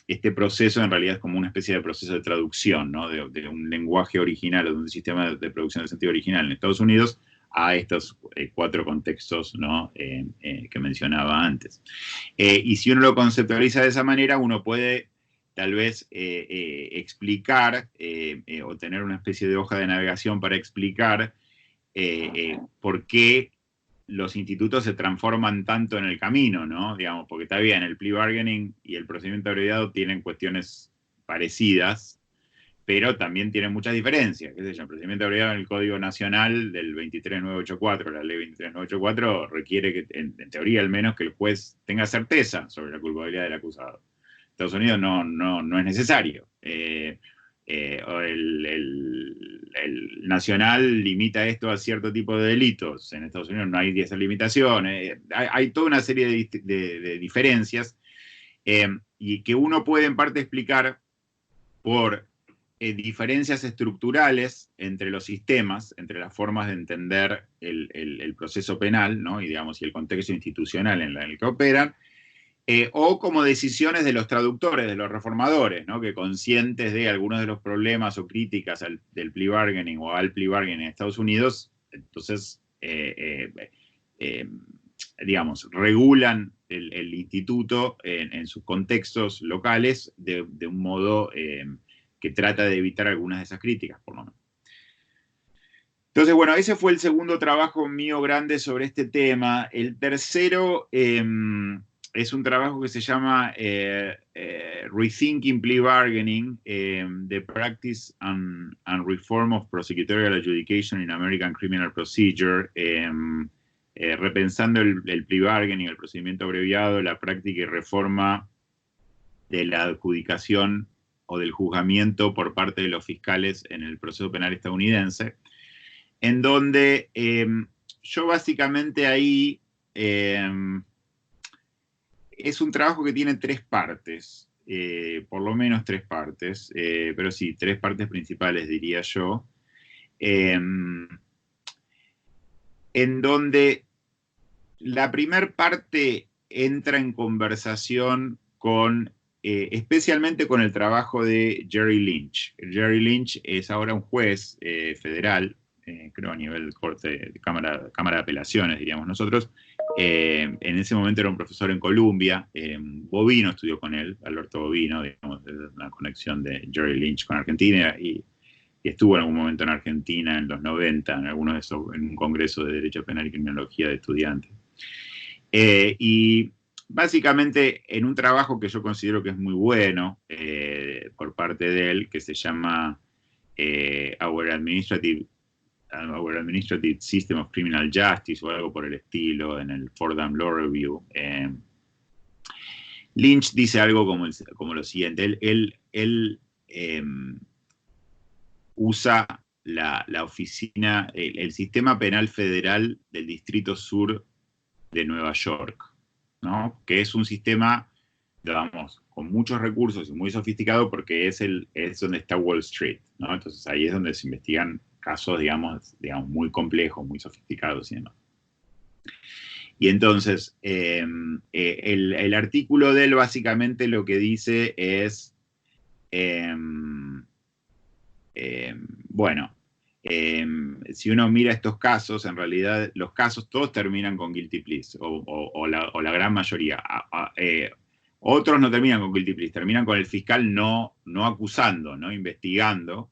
este proceso en realidad es como una especie de proceso de traducción, ¿no? De un lenguaje original o de un sistema de producción de sentido original en Estados Unidos a estos 4 contextos, ¿no? Que mencionaba antes. Y si uno lo conceptualiza de esa manera, uno puede tal vez explicar o tener una especie de hoja de navegación para explicar por qué los institutos se transforman tanto en el camino, ¿no? Digamos, porque está bien, el plea bargaining y el procedimiento abreviado tienen cuestiones parecidas, pero también tienen muchas diferencias. ¿Qué sé yo? El procedimiento abreviado en el Código Nacional del 23984, la ley 23984, requiere que, en teoría al menos, que el juez tenga certeza sobre la culpabilidad del acusado. Estados Unidos no es necesario. El nacional limita esto a cierto tipo de delitos. En Estados Unidos no hay esa limitación. Hay toda una serie de diferencias y que uno puede en parte explicar por diferencias estructurales entre los sistemas, entre las formas de entender el proceso penal, ¿no? Y, digamos, y el contexto institucional en el que operan, o como decisiones de los traductores, de los reformadores, ¿no? Que conscientes de algunos de los problemas o críticas del plea bargaining o al plea bargaining en Estados Unidos, entonces, digamos, regulan el instituto en sus contextos locales de un modo que trata de evitar algunas de esas críticas, por lo menos. Entonces, bueno, ese fue el segundo trabajo mío grande sobre este tema. El tercero es un trabajo que se llama Rethinking Plea Bargaining, The Practice and Reform of Prosecutorial Adjudication in American Criminal Procedure, repensando el plea bargaining, el procedimiento abreviado, la práctica y reforma de la adjudicación o del juzgamiento por parte de los fiscales en el proceso penal estadounidense, en donde yo básicamente ahí es un trabajo que tiene 3 partes, por lo menos 3 partes, pero sí, 3 partes principales diría yo, en donde la primer parte entra en conversación con, especialmente con el trabajo de Jerry Lynch. Jerry Lynch es ahora un juez federal, creo a nivel corte de cámara de apelaciones, diríamos nosotros. En ese momento era un profesor en Columbia. Bovino estudió con él, Alberto Bovino, digamos, una conexión de Jerry Lynch con Argentina, y estuvo en algún momento en Argentina en los 90, en algunos de esos, en un congreso de Derecho Penal y Criminología de estudiantes. Y básicamente en un trabajo que yo considero que es muy bueno por parte de él, que se llama Our Administrative System of Criminal Justice o algo por el estilo, en el Fordham Law Review, Lynch dice algo como lo siguiente. Él usa la oficina, el sistema penal federal del Distrito Sur de Nueva York, ¿no? Que es un sistema, digamos, con muchos recursos y muy sofisticado, porque es donde está Wall Street, ¿no? Entonces ahí es donde se investigan casos, digamos muy complejos, muy sofisticados y demás. Y entonces, el artículo de él básicamente lo que dice es, bueno, si uno mira estos casos, en realidad los casos todos terminan con guilty pleas, o la gran mayoría. Otros no terminan con guilty pleas, terminan con el fiscal no acusando, no investigando,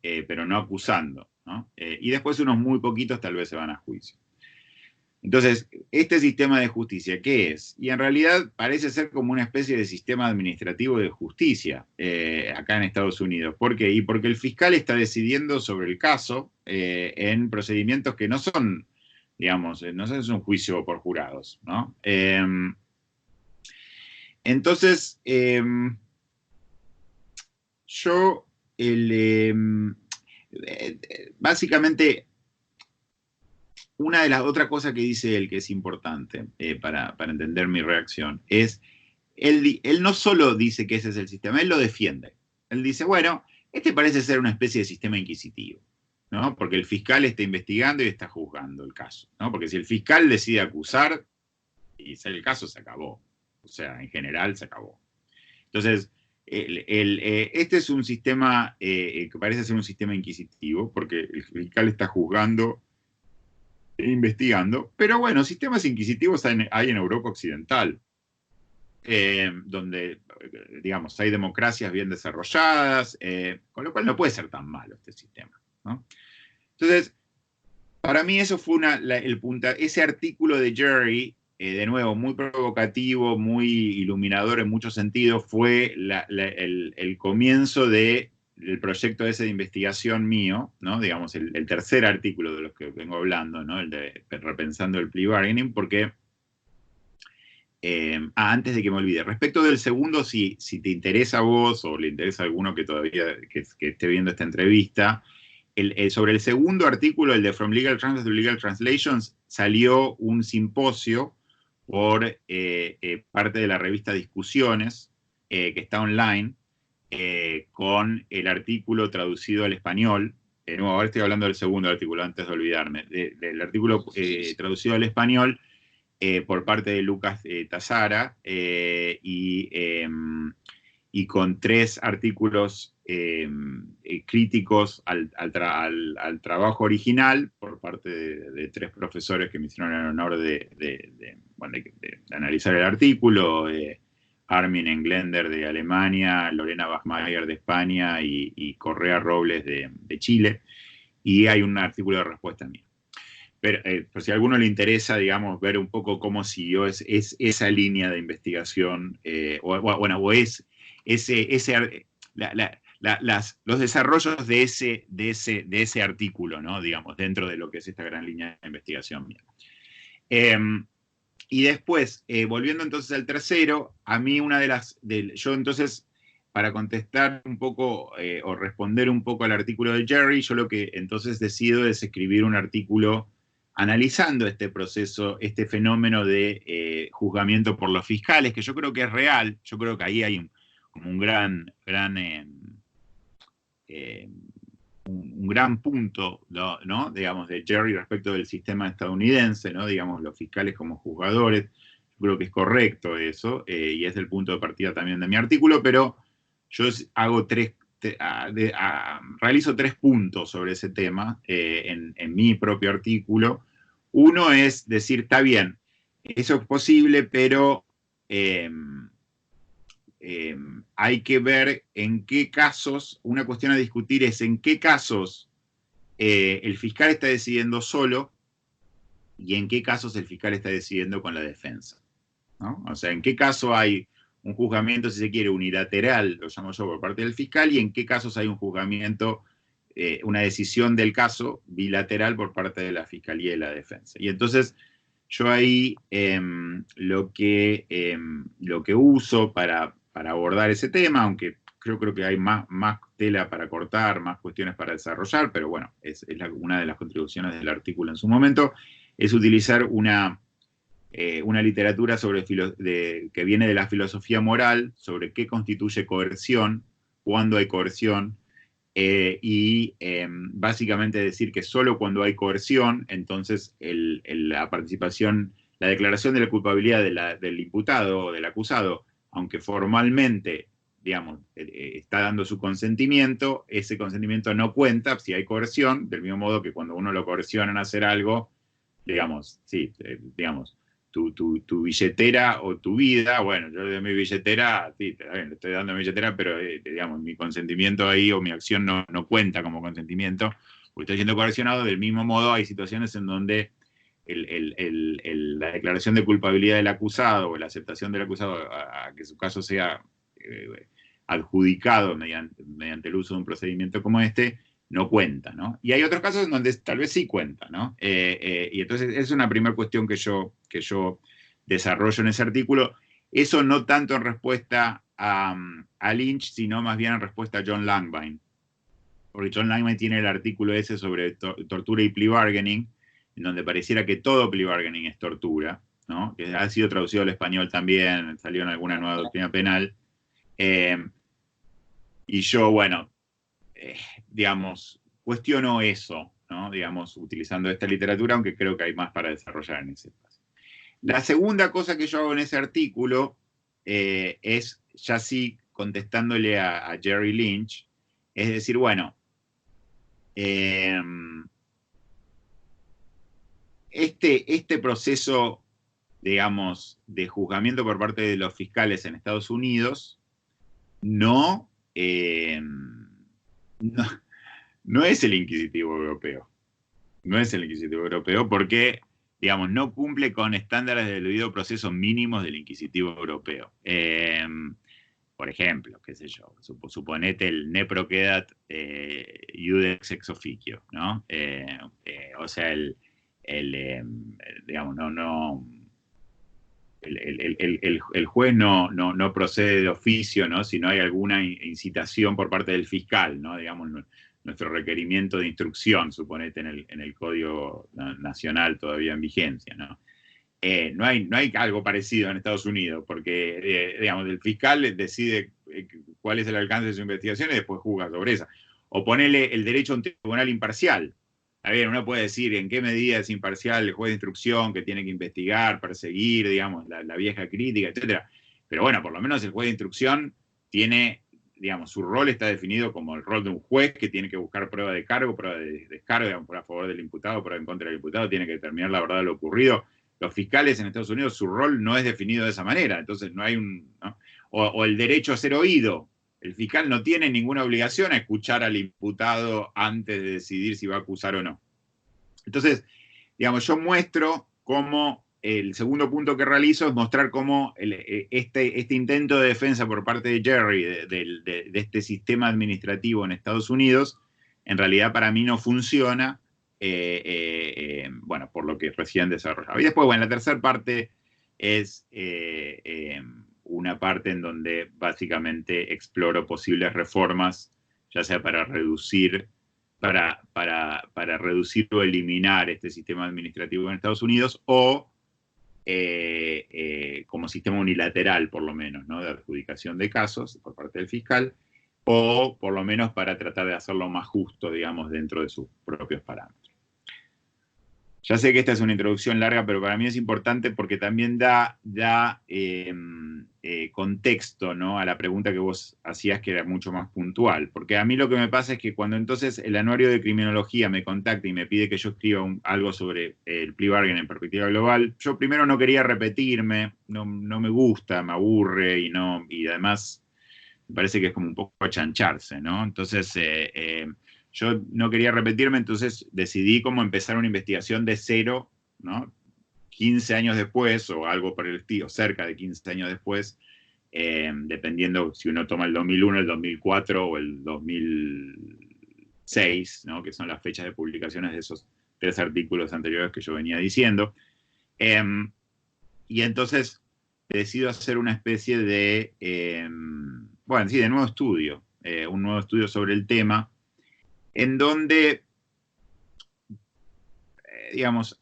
pero no acusando, ¿no? Y después unos muy poquitos tal vez se van a juicio. Entonces, este sistema de justicia, ¿qué es? Y en realidad parece ser como una especie de sistema administrativo de justicia acá en Estados Unidos. ¿Por qué? Y porque el fiscal está decidiendo sobre el caso en procedimientos que no son, digamos, no es un juicio por jurados, ¿no? Entonces, yo básicamente una de las otras cosas que dice él que es importante para entender mi reacción es, él no solo dice que ese es el sistema, él lo defiende. Él dice, bueno, este parece ser una especie de sistema inquisitivo, ¿no? Porque el fiscal está investigando y está juzgando el caso, ¿no? Porque si el fiscal decide acusar, y el caso se acabó. O sea, en general se acabó. Entonces, este es un sistema que parece ser un sistema inquisitivo, porque el fiscal está juzgando e investigando, pero bueno, sistemas inquisitivos hay en Europa Occidental, donde, digamos, hay democracias bien desarrolladas, con lo cual no puede ser tan malo este sistema, ¿no? Entonces, para mí eso fue ese artículo de Jerry, de nuevo, muy provocativo, muy iluminador en muchos sentidos, fue el comienzo del proyecto ese de investigación mío, ¿no? Digamos, el tercer artículo de los que vengo hablando, ¿no? El de Repensando el Plea Bargaining, porque, antes de que me olvide, respecto del segundo, si te interesa a vos o le interesa a alguno que todavía que esté viendo esta entrevista, sobre el segundo artículo, el de From Legal Translations to Legal Translations, salió un simposio por parte de la revista Discusiones, que está online, con el artículo traducido al español. No, ahora estoy hablando del segundo artículo, antes de olvidarme. Del artículo traducido al español por parte de Lucas Tazara, y con 3 artículos críticos al trabajo original por parte de 3 profesores que me hicieron el honor de analizar el artículo, Armin Englender de Alemania, Lorena Bachmeier de España y Correa Robles de Chile, y hay un artículo de respuesta mía. Pero por si a alguno le interesa, digamos, ver un poco cómo siguió esa línea de investigación, los desarrollos de ese artículo, ¿no? Digamos, dentro de lo que es esta gran línea de investigación mía. Y después, volviendo entonces al tercero, a mí yo entonces, para contestar un poco o responder un poco al artículo de Jerry, yo lo que entonces decido es escribir un artículo analizando este proceso, este fenómeno de juzgamiento por los fiscales, que yo creo que es real. Yo creo que ahí hay como un gran punto, ¿no? Digamos, de Jerry respecto del sistema estadounidense, ¿no? Digamos, los fiscales como juzgadores. Yo creo que es correcto eso, y es el punto de partida también de mi artículo, pero yo hago realizo 3 puntos sobre ese tema en mi propio artículo. Uno es decir, está bien, eso es posible, pero hay que ver en qué casos, una cuestión a discutir es en qué casos el fiscal está decidiendo solo y en qué casos el fiscal está decidiendo con la defensa, ¿no? O sea, en qué caso hay un juzgamiento, si se quiere, unilateral, lo llamo yo, por parte del fiscal, y en qué casos hay un juzgamiento, una decisión del caso bilateral por parte de la fiscalía y la defensa. Y entonces yo ahí lo que uso para abordar ese tema, aunque creo que hay más tela para cortar, más cuestiones para desarrollar, pero bueno, es una de las contribuciones del artículo en su momento, es utilizar una literatura que viene de la filosofía moral sobre qué constituye coerción, cuándo hay coerción, y básicamente decir que solo cuando hay coerción, entonces la participación, la declaración de la culpabilidad del imputado o del acusado, aunque formalmente, digamos, está dando su consentimiento, ese consentimiento no cuenta si hay coerción, del mismo modo que cuando uno lo coercionan a hacer algo, digamos, sí, digamos, tu billetera o tu vida, bueno, yo le doy mi billetera, sí, le estoy dando mi billetera, pero digamos, mi consentimiento ahí o mi acción no cuenta como consentimiento, porque estoy siendo coercionado. Del mismo modo, hay situaciones en donde la declaración de culpabilidad del acusado o la aceptación del acusado a que su caso sea adjudicado mediante el uso de un procedimiento como este, no cuenta, ¿no? Y hay otros casos en donde tal vez sí cuenta, ¿no? Y entonces es una primera cuestión que yo desarrollo en ese artículo. Eso no tanto en respuesta a Lynch, sino más bien en respuesta a John Langbein. Porque John Langbein tiene el artículo ese sobre tortura y plea bargaining, en donde pareciera que todo plea bargaining es tortura, ¿no? Que ha sido traducido al español también, salió en alguna nueva doctrina penal. Y yo, bueno, digamos, cuestiono eso, ¿no? Digamos, utilizando esta literatura, aunque creo que hay más para desarrollar en ese espacio. La segunda cosa que yo hago en ese artículo es, ya sí, contestándole a Jerry Lynch, es decir, bueno, este proceso, digamos, de juzgamiento por parte de los fiscales en Estados Unidos no es el inquisitivo europeo. No es el inquisitivo europeo porque, digamos, no cumple con estándares del debido proceso mínimos del inquisitivo europeo. Por ejemplo, qué sé yo, suponete el ne procedat iudex ex officio, ¿no? O sea, digamos, el juez no procede de oficio, ¿no? Si no hay alguna incitación por parte del fiscal, ¿no? Digamos, nuestro requerimiento de instrucción, suponete, en el Código Nacional todavía en vigencia, ¿no? No hay algo parecido en Estados Unidos, porque, digamos, el fiscal decide cuál es el alcance de su investigación y después juzga sobre esa. O ponerle el derecho a un tribunal imparcial. A ver, uno puede decir en qué medida es imparcial el juez de instrucción que tiene que investigar, perseguir, digamos, la vieja crítica, etc. Pero bueno, por lo menos el juez de instrucción tiene, digamos, su rol está definido como el rol de un juez que tiene que buscar prueba de cargo, prueba de descargo, digamos, por a favor del imputado, prueba en contra del imputado, tiene que determinar la verdad de lo ocurrido. Los fiscales en Estados Unidos, su rol no es definido de esa manera, entonces no hay un... ¿no? O el derecho a ser oído. El fiscal no tiene ninguna obligación a escuchar al imputado antes de decidir si va a acusar o no. Entonces, digamos, yo muestro cómo el segundo punto que realizo es mostrar cómo este intento de defensa por parte de Jerry de este sistema administrativo en Estados Unidos, en realidad para mí no funciona, bueno, por lo que recién desarrollado. Y después, bueno, la tercera parte es una parte en donde básicamente exploro posibles reformas, ya sea para reducir o eliminar este sistema administrativo en Estados Unidos o como sistema unilateral, por lo menos, ¿no? De adjudicación de casos por parte del fiscal, o por lo menos para tratar de hacerlo más justo, digamos, dentro de sus propios parámetros. Ya sé que esta es una introducción larga, pero para mí es importante porque también da contexto, ¿no? A la pregunta que vos hacías, que era mucho más puntual. Porque a mí lo que me pasa es que cuando entonces el Anuario de Criminología me contacta y me pide que yo escriba algo sobre el plea bargain en perspectiva global, yo primero no quería repetirme, no me gusta, me aburre y además me parece que es como un poco achancharse, ¿no? Entonces... yo no quería repetirme, entonces decidí como empezar una investigación de cero, ¿no? 15 años después, o algo por el estilo, cerca de 15 años después, dependiendo si uno toma el 2001, el 2004 o el 2006, ¿no? Que son las fechas de publicaciones de esos 3 artículos anteriores que yo venía diciendo. Y entonces decido hacer una especie de, bueno, sí, de nuevo estudio, un nuevo estudio sobre el tema, en donde, digamos,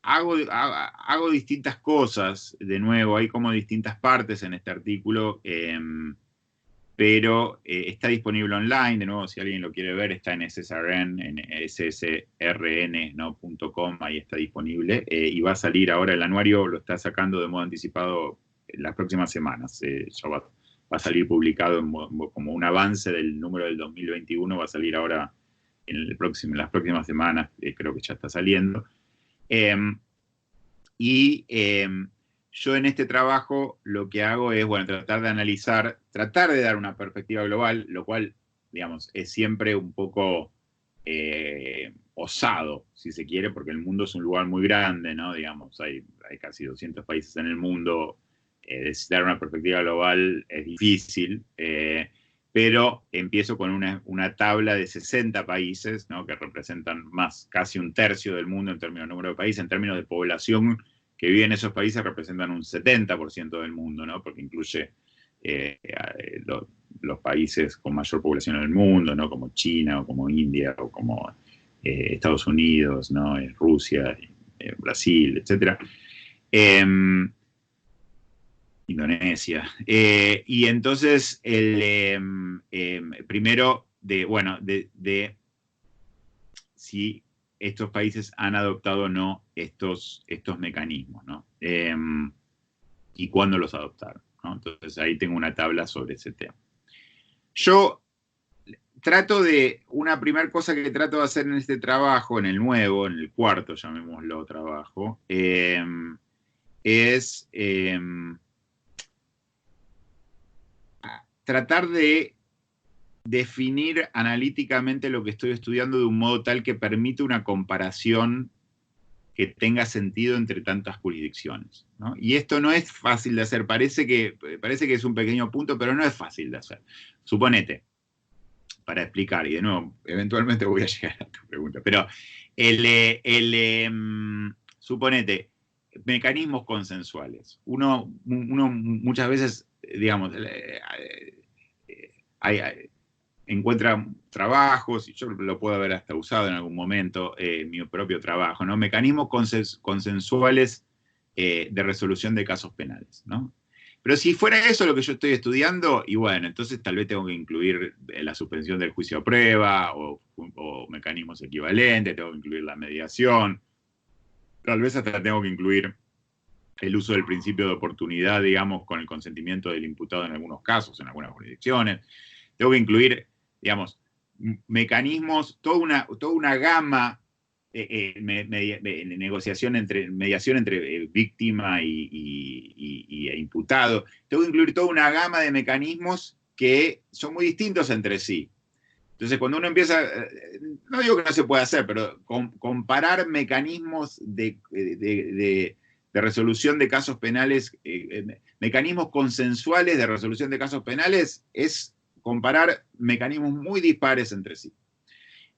hago distintas cosas, de nuevo, hay como distintas partes en este artículo, pero está disponible online, de nuevo, si alguien lo quiere ver, está en SSRN, en ssrn.com, ahí está disponible, y va a salir ahora, el anuario lo está sacando de modo anticipado en las próximas semanas, ya va a salir publicado como un avance del número del 2021, va a salir ahora en las próximas semanas, creo que ya está saliendo. Yo en este trabajo lo que hago es, bueno, tratar de analizar, tratar de dar una perspectiva global, lo cual, digamos, es siempre un poco osado, si se quiere, porque el mundo es un lugar muy grande, ¿no? Digamos, hay casi 200 países en el mundo, dar una perspectiva global es difícil, pero empiezo con una tabla de 60 países, ¿no? Que representan casi un tercio del mundo en términos de número de países, en términos de población que vive en esos países representan un 70% del mundo, ¿no? Porque incluye los países con mayor población en el mundo, ¿no? Como China o como India o como Estados Unidos, ¿no? Rusia, Brasil, etc. Indonesia. Y entonces, primero, de si estos países han adoptado o no estos mecanismos, ¿no? Y cuándo los adoptaron, ¿no? Entonces, ahí tengo una tabla sobre ese tema. Yo una primera cosa que trato de hacer en este trabajo, en el nuevo, en el cuarto, llamémoslo trabajo, es tratar de definir analíticamente lo que estoy estudiando de un modo tal que permite una comparación que tenga sentido entre tantas jurisdicciones, ¿no? Y esto no es fácil de hacer, parece que es un pequeño punto, pero no es fácil de hacer. Suponete, para explicar, y de nuevo, eventualmente voy a llegar a tu pregunta, pero suponete, mecanismos consensuales. Uno muchas veces, digamos, encuentra trabajos, y yo lo puedo haber hasta usado en algún momento, mi propio trabajo, ¿no? Mecanismos consensuales de resolución de casos penales, ¿no? Pero si fuera eso lo que yo estoy estudiando, y bueno, entonces tal vez tengo que incluir la suspensión del juicio a prueba, o mecanismos equivalentes, tengo que incluir la mediación, tal vez hasta tengo que incluir el uso del principio de oportunidad, digamos, con el consentimiento del imputado en algunos casos, en algunas jurisdicciones. Tengo que incluir, digamos, mecanismos, toda una gama de mediación entre víctima e imputado. Tengo que incluir toda una gama de mecanismos que son muy distintos entre sí. Entonces, cuando uno empieza, no digo que no se pueda hacer, pero comparar mecanismos de resolución de casos penales, mecanismos consensuales de resolución de casos penales, es comparar mecanismos muy dispares entre sí.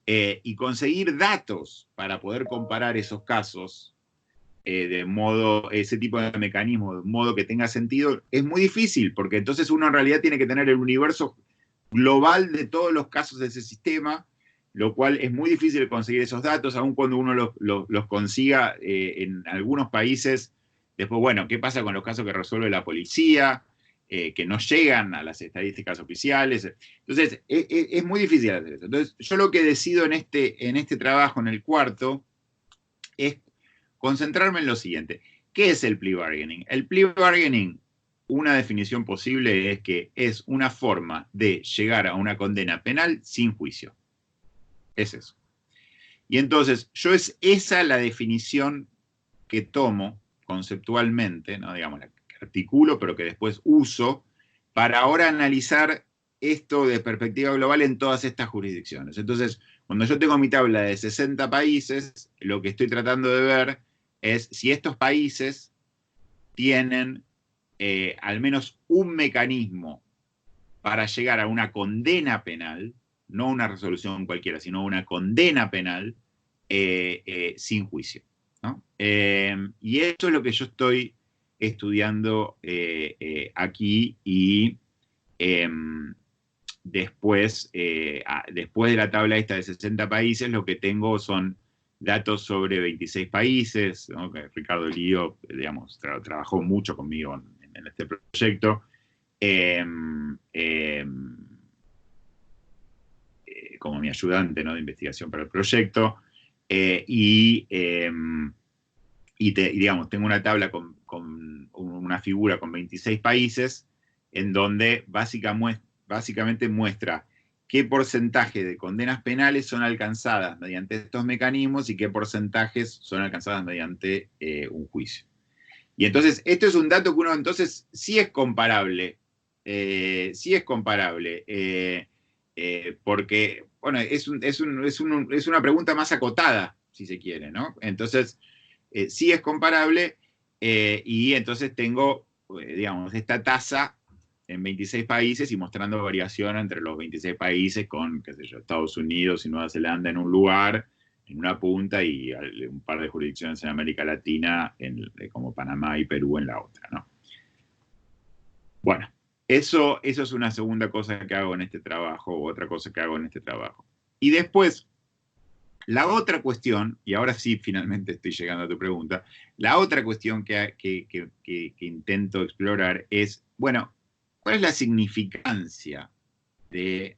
Y conseguir datos para poder comparar esos casos ese tipo de mecanismo, de modo que tenga sentido, es muy difícil, porque entonces uno en realidad tiene que tener el universo global de todos los casos de ese sistema, lo cual es muy difícil conseguir esos datos, aun cuando uno los consiga en algunos países. Después, bueno, ¿qué pasa con los casos que resuelve la policía? Que no llegan a las estadísticas oficiales. Entonces, es muy difícil hacer eso. Entonces, yo lo que decido en este trabajo, en el cuarto, es concentrarme en lo siguiente. ¿Qué es el plea bargaining? El plea bargaining, una definición posible es que es una forma de llegar a una condena penal sin juicio. Es eso. Y entonces, es esa la definición que tomo conceptualmente, ¿no? Digamos, la que articulo, pero que después uso, para ahora analizar esto de perspectiva global en todas estas jurisdicciones. Entonces, cuando yo tengo mi tabla de 60 países, lo que estoy tratando de ver es si estos países tienen al menos un mecanismo para llegar a una condena penal, no una resolución cualquiera, sino una condena penal sin juicio, ¿no? Y esto es lo que yo estoy estudiando aquí, y después de la tabla esta de 60 países, lo que tengo son datos sobre 26 países, ¿no? Que Ricardo Lío, digamos, trabajó mucho conmigo en este proyecto. Como mi ayudante, ¿no? De investigación para el proyecto. Digamos, tengo una tabla con una figura con 26 países, en donde básicamente muestra qué porcentaje de condenas penales son alcanzadas mediante estos mecanismos y qué porcentajes son alcanzadas mediante un juicio. Y entonces, esto es un dato que uno entonces sí es comparable. Porque, bueno, es una pregunta más acotada, si se quiere, ¿no? Entonces, sí es comparable, y entonces tengo, digamos, esta tasa en 26 países y mostrando variación entre los 26 países con, qué sé yo, Estados Unidos y Nueva Zelanda en un lugar, en una punta, y un par de jurisdicciones en América Latina, como Panamá y Perú en la otra, ¿no? Bueno, eso es una segunda cosa que hago en este trabajo, otra cosa que hago en este trabajo. Y después, La otra cuestión, y ahora sí finalmente estoy llegando a tu pregunta, la otra cuestión que intento explorar es, bueno, ¿cuál es la significancia de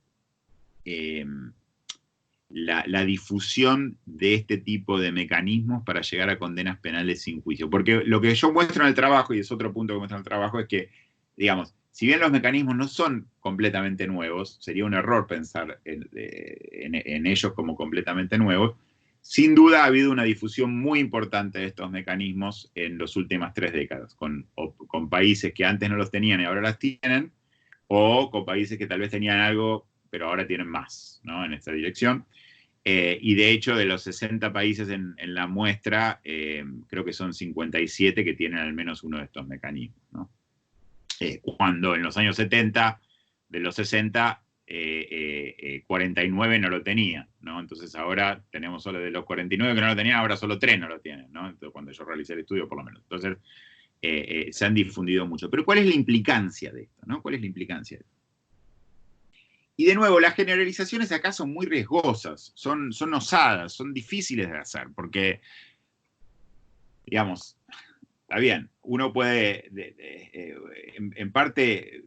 la difusión de este tipo de mecanismos para llegar a condenas penales sin juicio? Porque lo que yo muestro en el trabajo, y es otro punto que muestro en el trabajo, es que, digamos, si bien los mecanismos no son completamente nuevos, sería un error pensar en ellos como completamente nuevos, sin duda ha habido una difusión muy importante de estos mecanismos en las últimas 3 décadas, con países que antes no los tenían y ahora las tienen, o con países que tal vez tenían algo, pero ahora tienen más, ¿no? En esta dirección. Y de hecho, de los 60 países en la muestra, creo que son 57 que tienen al menos uno de estos mecanismos, ¿no? Cuando en los años 70, de los 60, 49 no lo tenían, ¿no? Entonces ahora tenemos solo de los 49 que no lo tenían, ahora solo 3 no lo tienen, ¿no? Entonces, cuando yo realicé el estudio, por lo menos. Entonces, se han difundido mucho. Pero ¿cuál es la implicancia de esto, ¿no? ¿Cuál es la implicancia de esto? Y de nuevo, las generalizaciones acá son muy riesgosas, son osadas, son difíciles de hacer, porque, digamos, está bien, uno puede, en parte,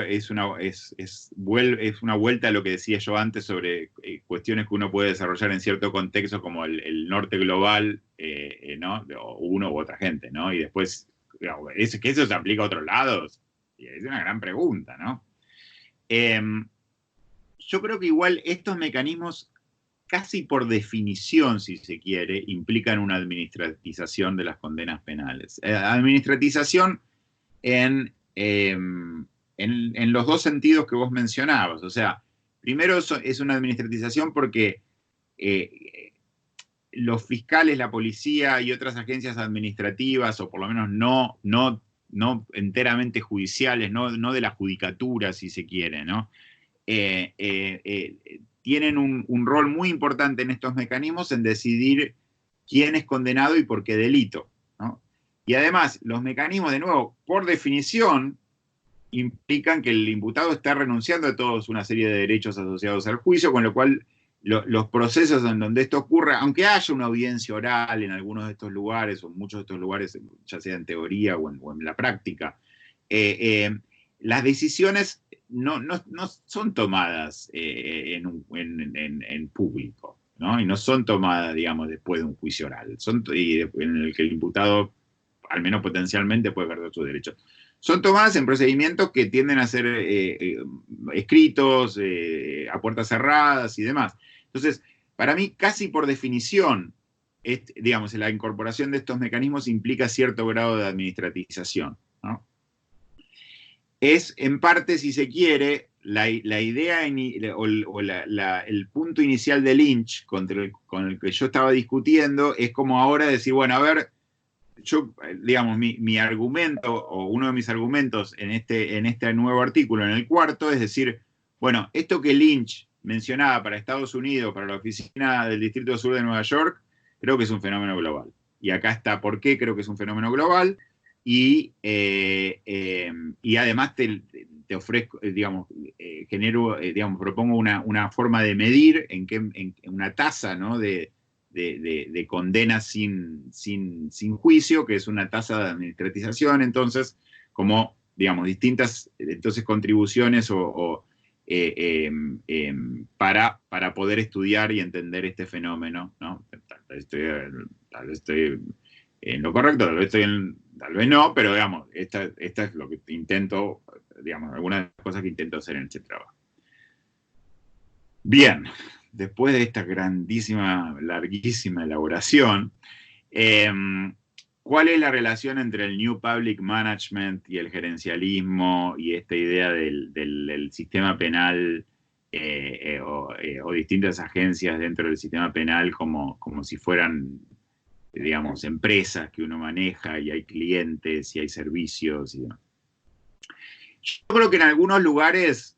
es una vuelta a lo que decía yo antes sobre cuestiones que uno puede desarrollar en cierto contexto, como el norte global, ¿no? O uno u otra gente, ¿no? Y después, digamos, que eso se aplica a otros lados, y es una gran pregunta, ¿no? Yo creo que igual estos mecanismos, casi por definición, si se quiere, implican una administratización de las condenas penales. Administratización en los dos sentidos que vos mencionabas. O sea, primero es una administratización porque los fiscales, la policía y otras agencias administrativas, o por lo menos no enteramente judiciales, no de la judicatura, si se quiere, ¿no? Tienen un rol muy importante en estos mecanismos en decidir quién es condenado y por qué delito, ¿no? Y además, los mecanismos, de nuevo, por definición, implican que el imputado está renunciando a toda una serie de derechos asociados al juicio, con lo cual los procesos en donde esto ocurra, aunque haya una audiencia oral en algunos de estos lugares, o en muchos de estos lugares, ya sea en teoría o en la práctica, las decisiones no son tomadas en público, ¿no? Y no son tomadas, digamos, después de un juicio oral, en el que el imputado, al menos potencialmente, puede perder sus derechos. Son tomadas en procedimientos que tienden a ser escritos, a puertas cerradas y demás. Entonces, para mí, casi por definición, digamos, la incorporación de estos mecanismos implica cierto grado de administratización, ¿no? Es, en parte, si se quiere, la idea el punto inicial de Lynch con el que yo estaba discutiendo, es como ahora decir, bueno, a ver, yo, digamos, mi argumento, o uno de mis argumentos en este nuevo artículo, en el cuarto, es decir, bueno, esto que Lynch mencionaba para Estados Unidos, para la oficina del Distrito Sur de Nueva York, creo que es un fenómeno global. Y acá está por qué creo que es un fenómeno global. Y además te ofrezco, digamos, genero, digamos, propongo una forma de medir en una tasa, ¿no? de condenas sin juicio, que es una tasa de administratización. Entonces, como, digamos, distintas contribuciones para poder estudiar y entender este fenómeno, ¿no? Tal vez estoy en lo correcto, tal vez no, pero digamos, esta es lo que intento, digamos, algunas de las cosas que intento hacer en este trabajo. Bien, después de esta grandísima, larguísima elaboración, ¿cuál es la relación entre el New Public Management y el gerencialismo y esta idea del sistema penal o distintas agencias dentro del sistema penal como si fueran, digamos, empresas que uno maneja y hay clientes y hay servicios y demás? Yo creo que en algunos lugares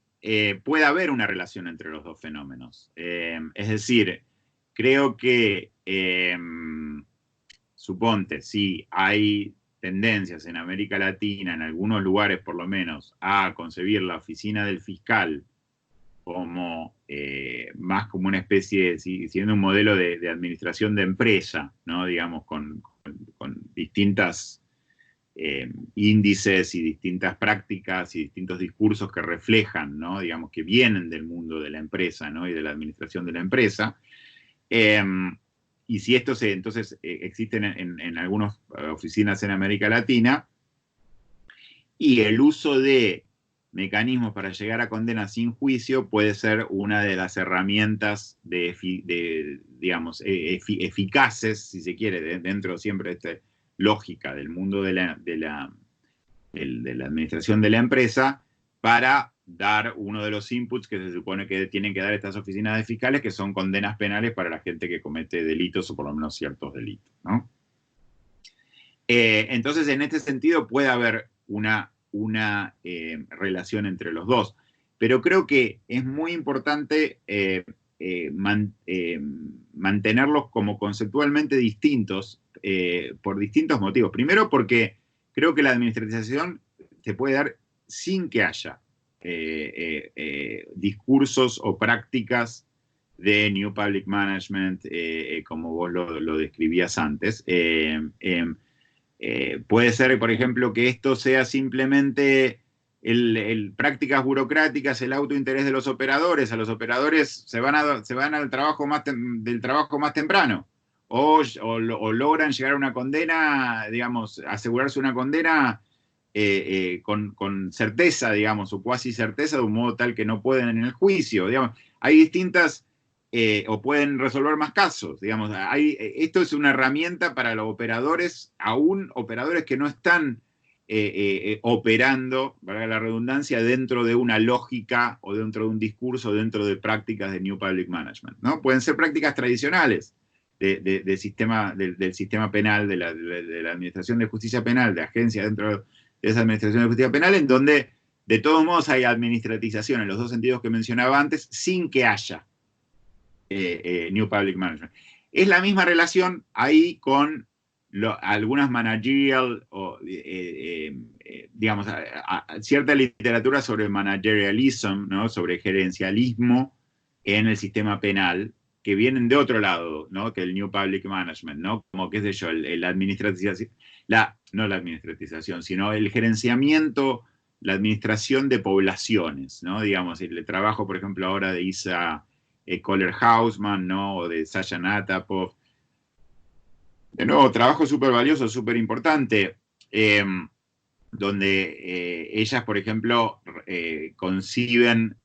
puede haber una relación entre los dos fenómenos. Es decir, creo que, suponte, sí, hay tendencias en América Latina, en algunos lugares por lo menos, a concebir la oficina del fiscal como más como una especie, siendo un modelo de administración de empresa, ¿no? Digamos, con distintas índices y distintas prácticas y distintos discursos que reflejan, ¿no? Digamos, que vienen del mundo de la empresa, ¿no? Y de la administración de la empresa. Y si esto entonces existen en algunas oficinas en América Latina, y el uso de mecanismos para llegar a condenas sin juicio puede ser una de las herramientas digamos, eficaces, si se quiere, dentro siempre de esta lógica del mundo de la administración de la empresa, para dar uno de los inputs que se supone que tienen que dar estas oficinas de fiscales, que son condenas penales para la gente que comete delitos, o por lo menos ciertos delitos, ¿no? Entonces, en este sentido puede haber una relación entre los dos. Pero creo que es muy importante mantenerlos como conceptualmente distintos por distintos motivos. Primero, porque creo que la administratización se puede dar sin que haya discursos o prácticas de New Public Management, como vos lo describías antes. Puede ser, por ejemplo, que esto sea simplemente prácticas burocráticas, el autointerés de los operadores. A los operadores se van al trabajo del trabajo más temprano, o logran llegar a una condena, digamos, asegurarse una condena con certeza, digamos, o cuasi certeza, de un modo tal que no pueden en el juicio. Digamos, hay distintas... o pueden resolver más casos, digamos. Esto es una herramienta para los operadores, aún operadores que no están operando, valga la redundancia, dentro de una lógica o dentro de un discurso, dentro de prácticas de New Public Management, ¿no? Pueden ser prácticas tradicionales del sistema penal, de la Administración de Justicia Penal, de agencias dentro de esa Administración de Justicia Penal, en donde de todos modos hay administratización en los dos sentidos que mencionaba antes, sin que haya New Public Management. Es la misma relación ahí con algunas managerial, o digamos, cierta literatura sobre managerialism, ¿no? Sobre gerencialismo en el sistema penal, que vienen de otro lado, ¿no? Que el New Public Management, ¿no? Como, qué sé yo, la administratización, no la administratización, sino el gerenciamiento, la administración de poblaciones, ¿no? Digamos, el trabajo, por ejemplo, ahora de Isa Kohler-Hausman, ¿no? O de Sasha Natapov. De nuevo, trabajo súper valioso, súper importante, donde ellas, por ejemplo, conciben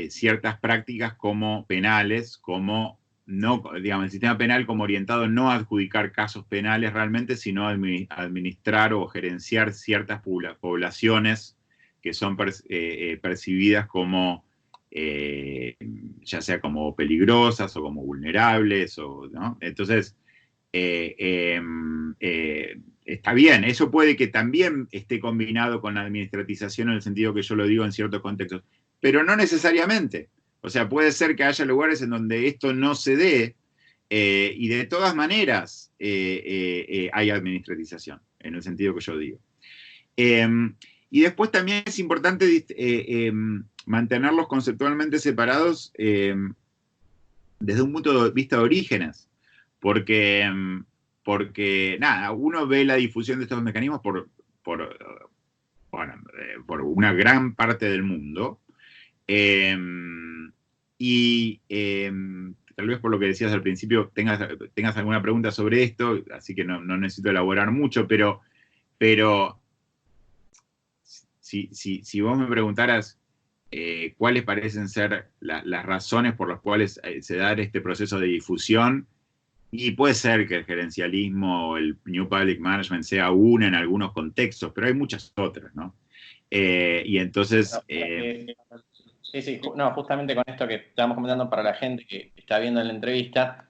ciertas prácticas como penales, como no, digamos, el sistema penal como orientado no a adjudicar casos penales realmente, sino a administrar o gerenciar ciertas poblaciones que son percibidas como ya sea como peligrosas o como vulnerables, ¿no? Entonces, está bien, eso puede que también esté combinado con la administratización en el sentido que yo lo digo en ciertos contextos, pero no necesariamente. O sea, puede ser que haya lugares en donde esto no se dé, y de todas maneras hay administratización, en el sentido que yo digo. Y después también es importante mantenerlos conceptualmente separados desde un punto de vista de orígenes, porque nada, uno ve la difusión de estos mecanismos por una gran parte del mundo, y tal vez por lo que decías al principio tengas alguna pregunta sobre esto, así que no necesito elaborar mucho, pero si vos me preguntaras cuáles parecen ser las razones por las cuales se da este proceso de difusión, y puede ser que el gerencialismo o el New Public Management sea una en algunos contextos, pero hay muchas otras, ¿no? Y entonces... sí, no, justamente con esto que estábamos comentando para la gente que está viendo en la entrevista,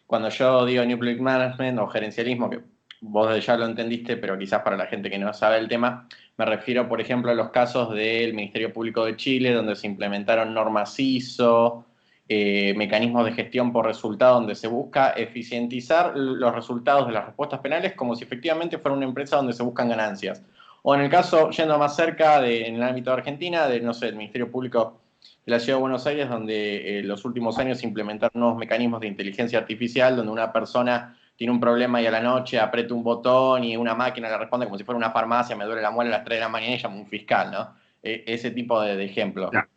cuando yo digo New Public Management o gerencialismo, que vos ya lo entendiste, pero quizás para la gente que no sabe el tema, me refiero, por ejemplo, a los casos del Ministerio Público de Chile, donde se implementaron normas ISO, mecanismos de gestión por resultado, donde se busca eficientizar los resultados de las respuestas penales como si efectivamente fuera una empresa donde se buscan ganancias. O en el caso, yendo más cerca, en el ámbito de Argentina, no sé, el Ministerio Público de la Ciudad de Buenos Aires, donde en los últimos años se implementaron nuevos mecanismos de inteligencia artificial, donde una persona tiene un problema y a la noche aprieta un botón y una máquina le responde como si fuera una farmacia, me duele la muela a las 3 de la mañana y llama un fiscal, ¿no? Ese tipo de ejemplo. Claro,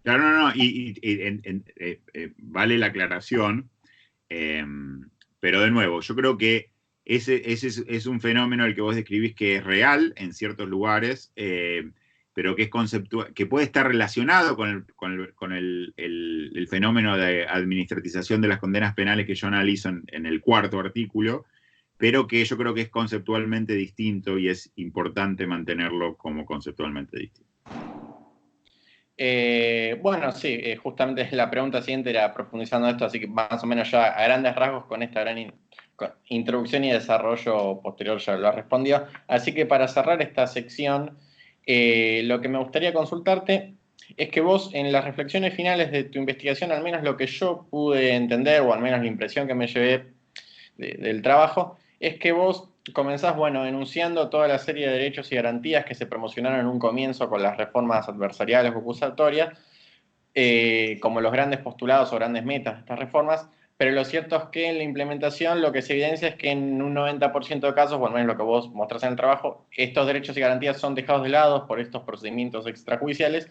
claro, no, vale la aclaración, pero de nuevo, yo creo que ese es un fenómeno el que vos describís que es real en ciertos lugares, pero que es conceptual, que puede estar relacionado con el fenómeno de administratización de las condenas penales que yo analizo en el cuarto artículo, pero que yo creo que es conceptualmente distinto y es importante mantenerlo como conceptualmente distinto. Bueno, sí, justamente la pregunta siguiente era profundizando esto, así que más o menos ya a grandes rasgos con esta gran introducción y desarrollo posterior ya lo respondió. Así que para cerrar esta sección, lo que me gustaría consultarte es que vos en las reflexiones finales de tu investigación, al menos lo que yo pude entender, o al menos la impresión que me llevé del trabajo, es que vos comenzás, bueno, enunciando toda la serie de derechos y garantías que se promocionaron en un comienzo con las reformas adversariales o acusatorias, como los grandes postulados o grandes metas de estas reformas, pero lo cierto es que en la implementación lo que se evidencia es que en un 90% de casos, o al menos lo que vos mostrás en el trabajo, estos derechos y garantías son dejados de lado por estos procedimientos extrajudiciales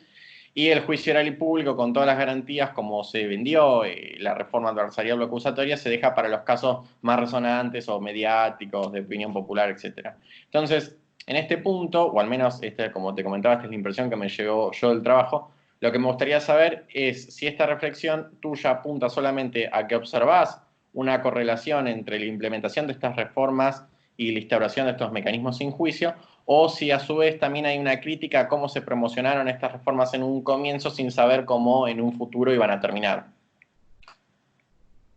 y el juicio oral y público con todas las garantías como se vendió la reforma adversarial o acusatoria se deja para los casos más resonantes o mediáticos, de opinión popular, etc. Entonces, en este punto, o al menos como te comentaba, esta es la impresión que me llegó yo del trabajo, lo que me gustaría saber es si esta reflexión tuya apunta solamente a que observás una correlación entre la implementación de estas reformas y la instauración de estos mecanismos sin juicio, o si a su vez también hay una crítica a cómo se promocionaron estas reformas en un comienzo sin saber cómo en un futuro iban a terminar.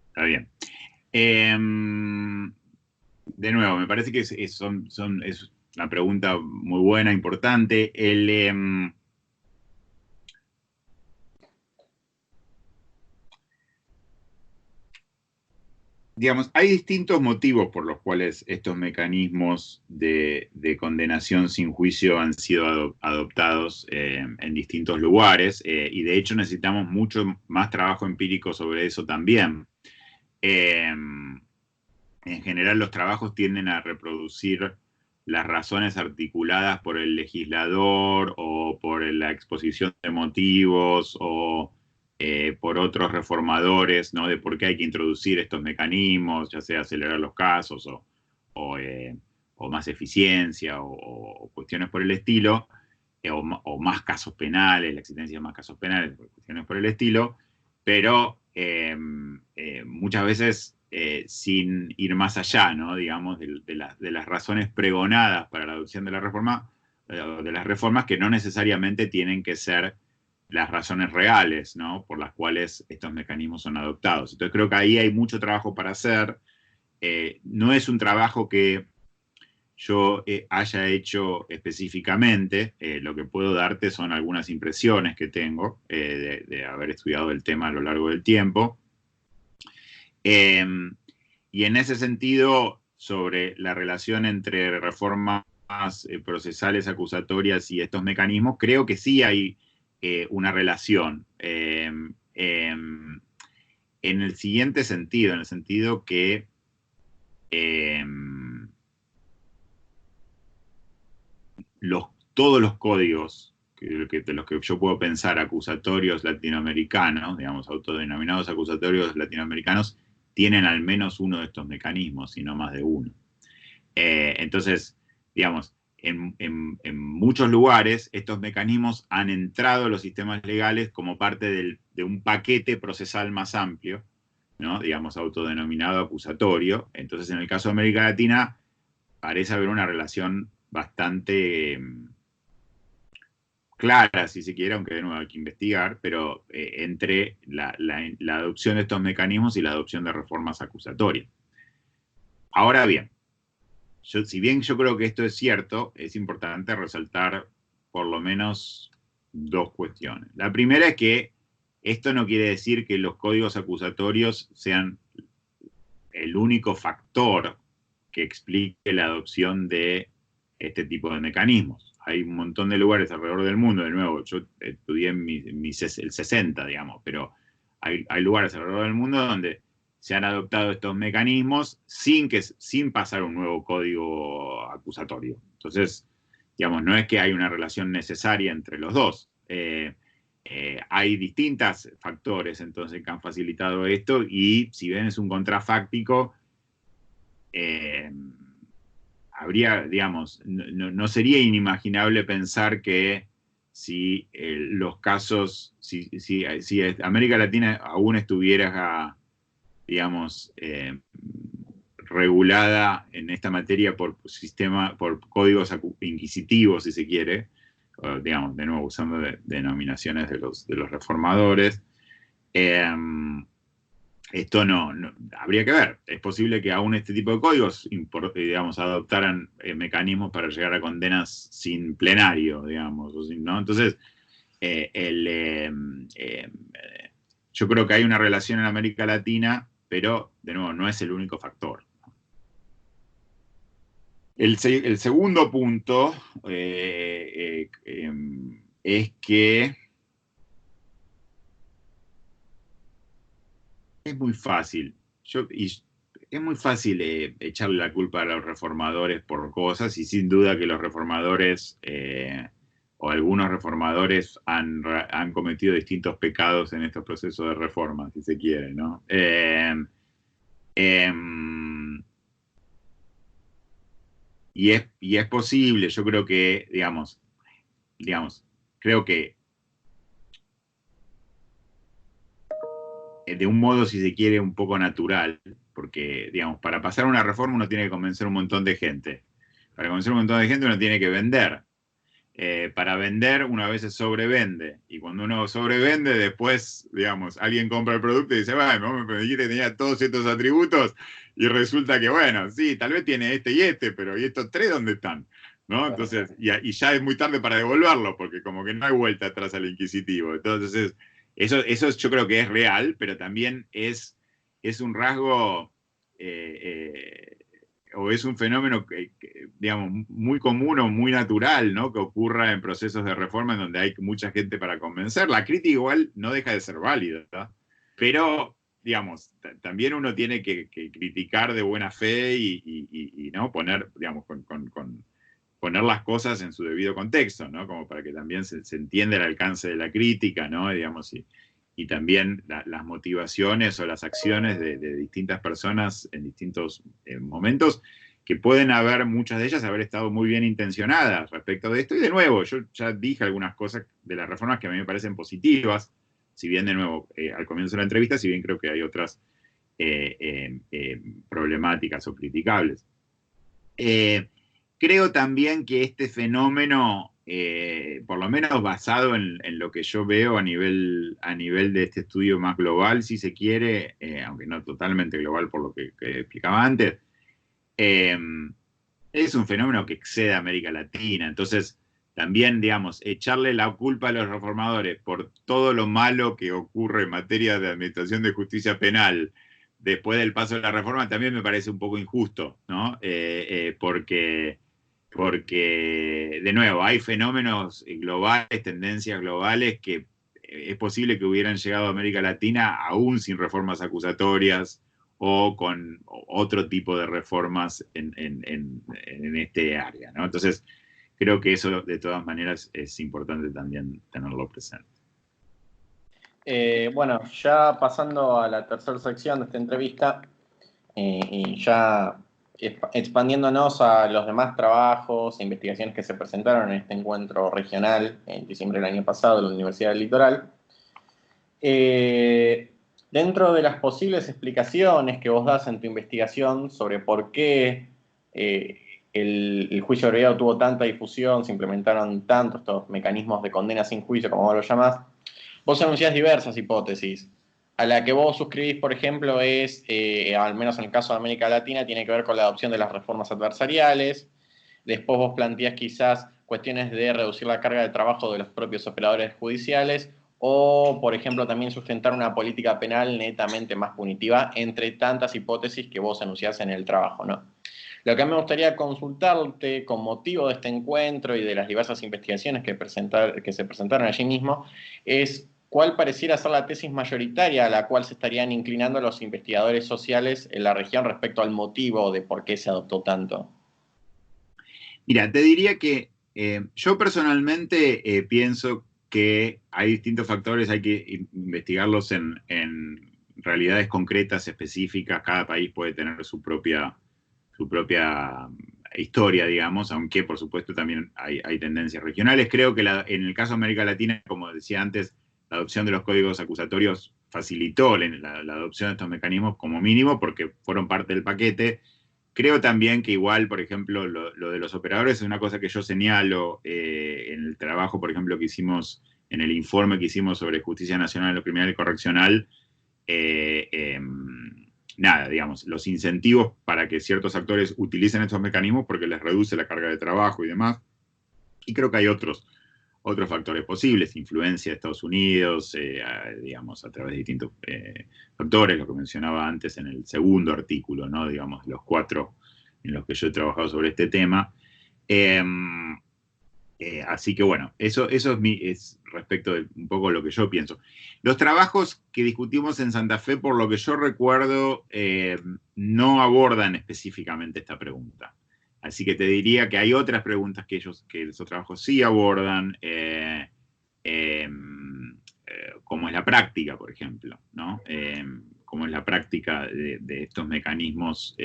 Está bien. De nuevo, me parece que es una pregunta muy buena, importante. Digamos, hay distintos motivos por los cuales estos mecanismos de condenación sin juicio han sido adoptados en distintos lugares, y de hecho necesitamos mucho más trabajo empírico sobre eso también. En general, los trabajos tienden a reproducir las razones articuladas por el legislador o por la exposición de motivos o por otros reformadores, ¿no? De por qué hay que introducir estos mecanismos, ya sea acelerar los casos o más eficiencia o cuestiones por el estilo, o más casos penales, la existencia de más casos penales, cuestiones por el estilo, pero muchas veces sin ir más allá, ¿no? Digamos, de las razones pregonadas para la adopción de la reforma, de las reformas que no necesariamente tienen que ser las razones reales, ¿no? Por las cuales estos mecanismos son adoptados. Entonces creo que ahí hay mucho trabajo para hacer. No es un trabajo que yo haya hecho específicamente. Lo que puedo darte son algunas impresiones que tengo de haber estudiado el tema a lo largo del tiempo. Y en ese sentido, sobre la relación entre reformas procesales acusatorias y estos mecanismos, creo que sí hay una relación. En el siguiente sentido, en el sentido que todos los códigos de los que yo puedo pensar acusatorios latinoamericanos, digamos, autodenominados acusatorios latinoamericanos, tienen al menos uno de estos mecanismos, y no más de uno. Entonces, digamos, en muchos lugares estos mecanismos han entrado a los sistemas legales como parte de un paquete procesal más amplio, ¿no? Digamos, autodenominado acusatorio. Entonces, en el caso de América Latina, parece haber una relación bastante clara, si se quiere, aunque de nuevo hay que investigar, pero entre la adopción de estos mecanismos y la adopción de reformas acusatorias. Ahora bien, si bien yo creo que esto es cierto, es importante resaltar por lo menos dos cuestiones. La primera es que esto no quiere decir que los códigos acusatorios sean el único factor que explique la adopción de este tipo de mecanismos. hay un montón de lugares alrededor del mundo, de nuevo, yo estudié el 60, digamos, pero hay lugares alrededor del mundo donde se han adoptado estos mecanismos sin pasar un nuevo código acusatorio. Entonces, digamos, no es que hay una relación necesaria entre los dos. Hay distintos factores entonces que han facilitado esto, y si bien es un contrafáctico, habría, digamos, no sería inimaginable pensar que si los casos, si América Latina aún estuviera, digamos, regulada en esta materia por códigos inquisitivos, si se quiere, digamos, de nuevo usando denominaciones de los reformadores, esto no, habría que ver. Es posible que aún este tipo de códigos, digamos, adoptaran mecanismos para llegar a condenas sin plenario, digamos, ¿no? Entonces, yo creo que hay una relación en América Latina, pero, de nuevo, no es el único factor. El segundo punto es que es muy fácil. Es muy fácil echarle la culpa a los reformadores por cosas, y sin duda que los reformadores o algunos reformadores han cometido distintos pecados en estos procesos de reforma, si se quiere, ¿no? Y es posible, yo creo que, digamos, creo que de un modo, si se quiere, un poco natural, porque, digamos, para pasar una reforma uno tiene que convencer a un montón de gente. Para convencer a un montón de gente uno tiene que vender. Para vender uno a veces sobrevende, y cuando uno sobrevende, después, digamos, alguien compra el producto y dice, bueno, me dijiste que tenía todos estos atributos, y resulta que, bueno, sí, tal vez tiene este y este, pero ¿y estos tres dónde están? ¿No? Entonces, y ya es muy tarde para devolverlo, porque como que no hay vuelta atrás al inquisitivo. Entonces, eso yo creo que es real, pero también es un rasgo o es un fenómeno digamos, muy común o muy natural, ¿no? Que ocurra en procesos de reforma en donde hay mucha gente para convencer. La crítica igual no deja de ser válida, ¿no? Pero, digamos, también uno tiene que criticar de buena fe y ¿no? Poner, digamos, poner las cosas en su debido contexto, ¿no? Como para que también se entienda el alcance de la crítica, ¿no? Digamos, y también las motivaciones o las acciones de distintas personas en distintos momentos, que pueden haber, muchas de ellas, haber estado muy bien intencionadas respecto de esto. Y de nuevo, yo ya dije algunas cosas de las reformas que a mí me parecen positivas, si bien, de nuevo, al comienzo de la entrevista, si bien creo que hay otras problemáticas o criticables. Creo también que este fenómeno, por lo menos basado en lo que yo veo a nivel de este estudio más global, si se quiere, aunque no totalmente global por lo que explicaba antes, es un fenómeno que excede a América Latina. Entonces, también, digamos, echarle la culpa a los reformadores por todo lo malo que ocurre en materia de administración de justicia penal después del paso de la reforma también me parece un poco injusto, ¿no? Porque, de nuevo, hay fenómenos globales, tendencias globales que es posible que hubieran llegado a América Latina aún sin reformas acusatorias o con otro tipo de reformas en este área, ¿no? Entonces, creo que eso de todas maneras es importante también tenerlo presente. Bueno, ya pasando a la tercera sección de esta entrevista, y ya expandiéndonos a los demás trabajos e investigaciones que se presentaron en este encuentro regional en diciembre del año pasado en la Universidad del Litoral, dentro de las posibles explicaciones que vos das en tu investigación sobre por qué el juicio abreviado tuvo tanta difusión, se implementaron tanto estos mecanismos de condena sin juicio, como vos lo llamás, vos anunciás diversas hipótesis. A la que vos suscribís, por ejemplo, es, al menos en el caso de América Latina, tiene que ver con la adopción de las reformas adversariales. Después vos planteás quizás cuestiones de reducir la carga de trabajo de los propios operadores judiciales o, por ejemplo, también sustentar una política penal netamente más punitiva, entre tantas hipótesis que vos anunciás en el trabajo, ¿no? Lo que a mí me gustaría consultarte con motivo de este encuentro y de las diversas investigaciones que se presentaron allí mismo es cuál pareciera ser la tesis mayoritaria a la cual se estarían inclinando los investigadores sociales en la región respecto al motivo de por qué se adoptó tanto. Mira, te diría que yo personalmente pienso que hay distintos factores, hay que investigarlos en realidades concretas, específicas. Cada país puede tener su propia historia, digamos, aunque por supuesto también hay tendencias regionales. Creo que en el caso de América Latina, como decía antes, la adopción de los códigos acusatorios facilitó la adopción de estos mecanismos como mínimo porque fueron parte del paquete. Creo también que igual, por ejemplo, lo de los operadores es una cosa que yo señalo en el trabajo, por ejemplo, que hicimos, en el informe que hicimos sobre justicia nacional, lo criminal y correccional. Nada, digamos, los incentivos para que ciertos actores utilicen estos mecanismos porque les reduce la carga de trabajo y demás. Y creo que hay otros factores posibles, influencia de Estados Unidos, digamos, a través de distintos factores, lo que mencionaba antes en el segundo artículo, ¿no? Digamos, los 4 en los que yo he trabajado sobre este tema. Así que bueno, eso es respecto de un poco lo que yo pienso. Los trabajos que discutimos en Santa Fe, por lo que yo recuerdo, no abordan específicamente esta pregunta. Así que te diría que hay otras preguntas que esos trabajos sí abordan, como es la práctica, por ejemplo, ¿no? Como es la práctica de estos mecanismos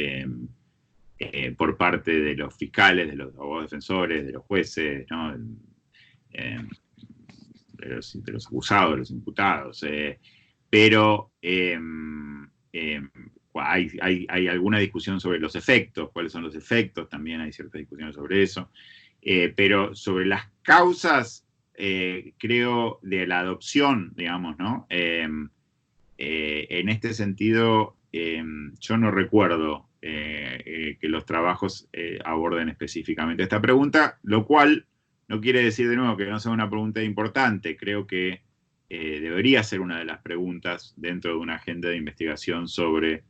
por parte de los fiscales, de los abogados defensores, de los jueces, ¿no? De los acusados, de los imputados. Pero hay alguna discusión sobre los efectos, cuáles son los efectos, también hay ciertas discusiones sobre eso. Pero sobre las causas, creo, de la adopción, digamos, ¿no? En este sentido, yo no recuerdo que los trabajos aborden específicamente esta pregunta, lo cual no quiere decir de nuevo que no sea una pregunta importante. Creo que debería ser una de las preguntas dentro de una agenda de investigación sobre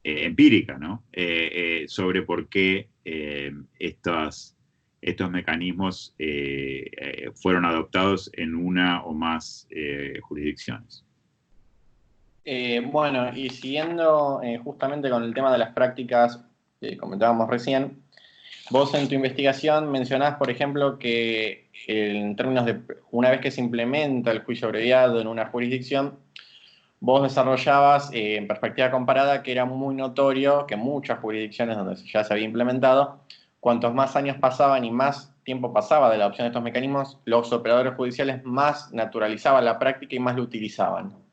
empírica, ¿no? Sobre por qué estos mecanismos fueron adoptados en una o más jurisdicciones. Bueno, y siguiendo justamente con el tema de las prácticas que comentábamos recién, vos en tu investigación mencionás, por ejemplo, que en términos de una vez que se implementa el juicio abreviado en una jurisdicción, vos desarrollabas en perspectiva comparada que era muy notorio que muchas jurisdicciones donde ya se había implementado, cuantos más años pasaban y más tiempo pasaba de la adopción de estos mecanismos, los operadores judiciales más naturalizaban la práctica y más lo utilizaban.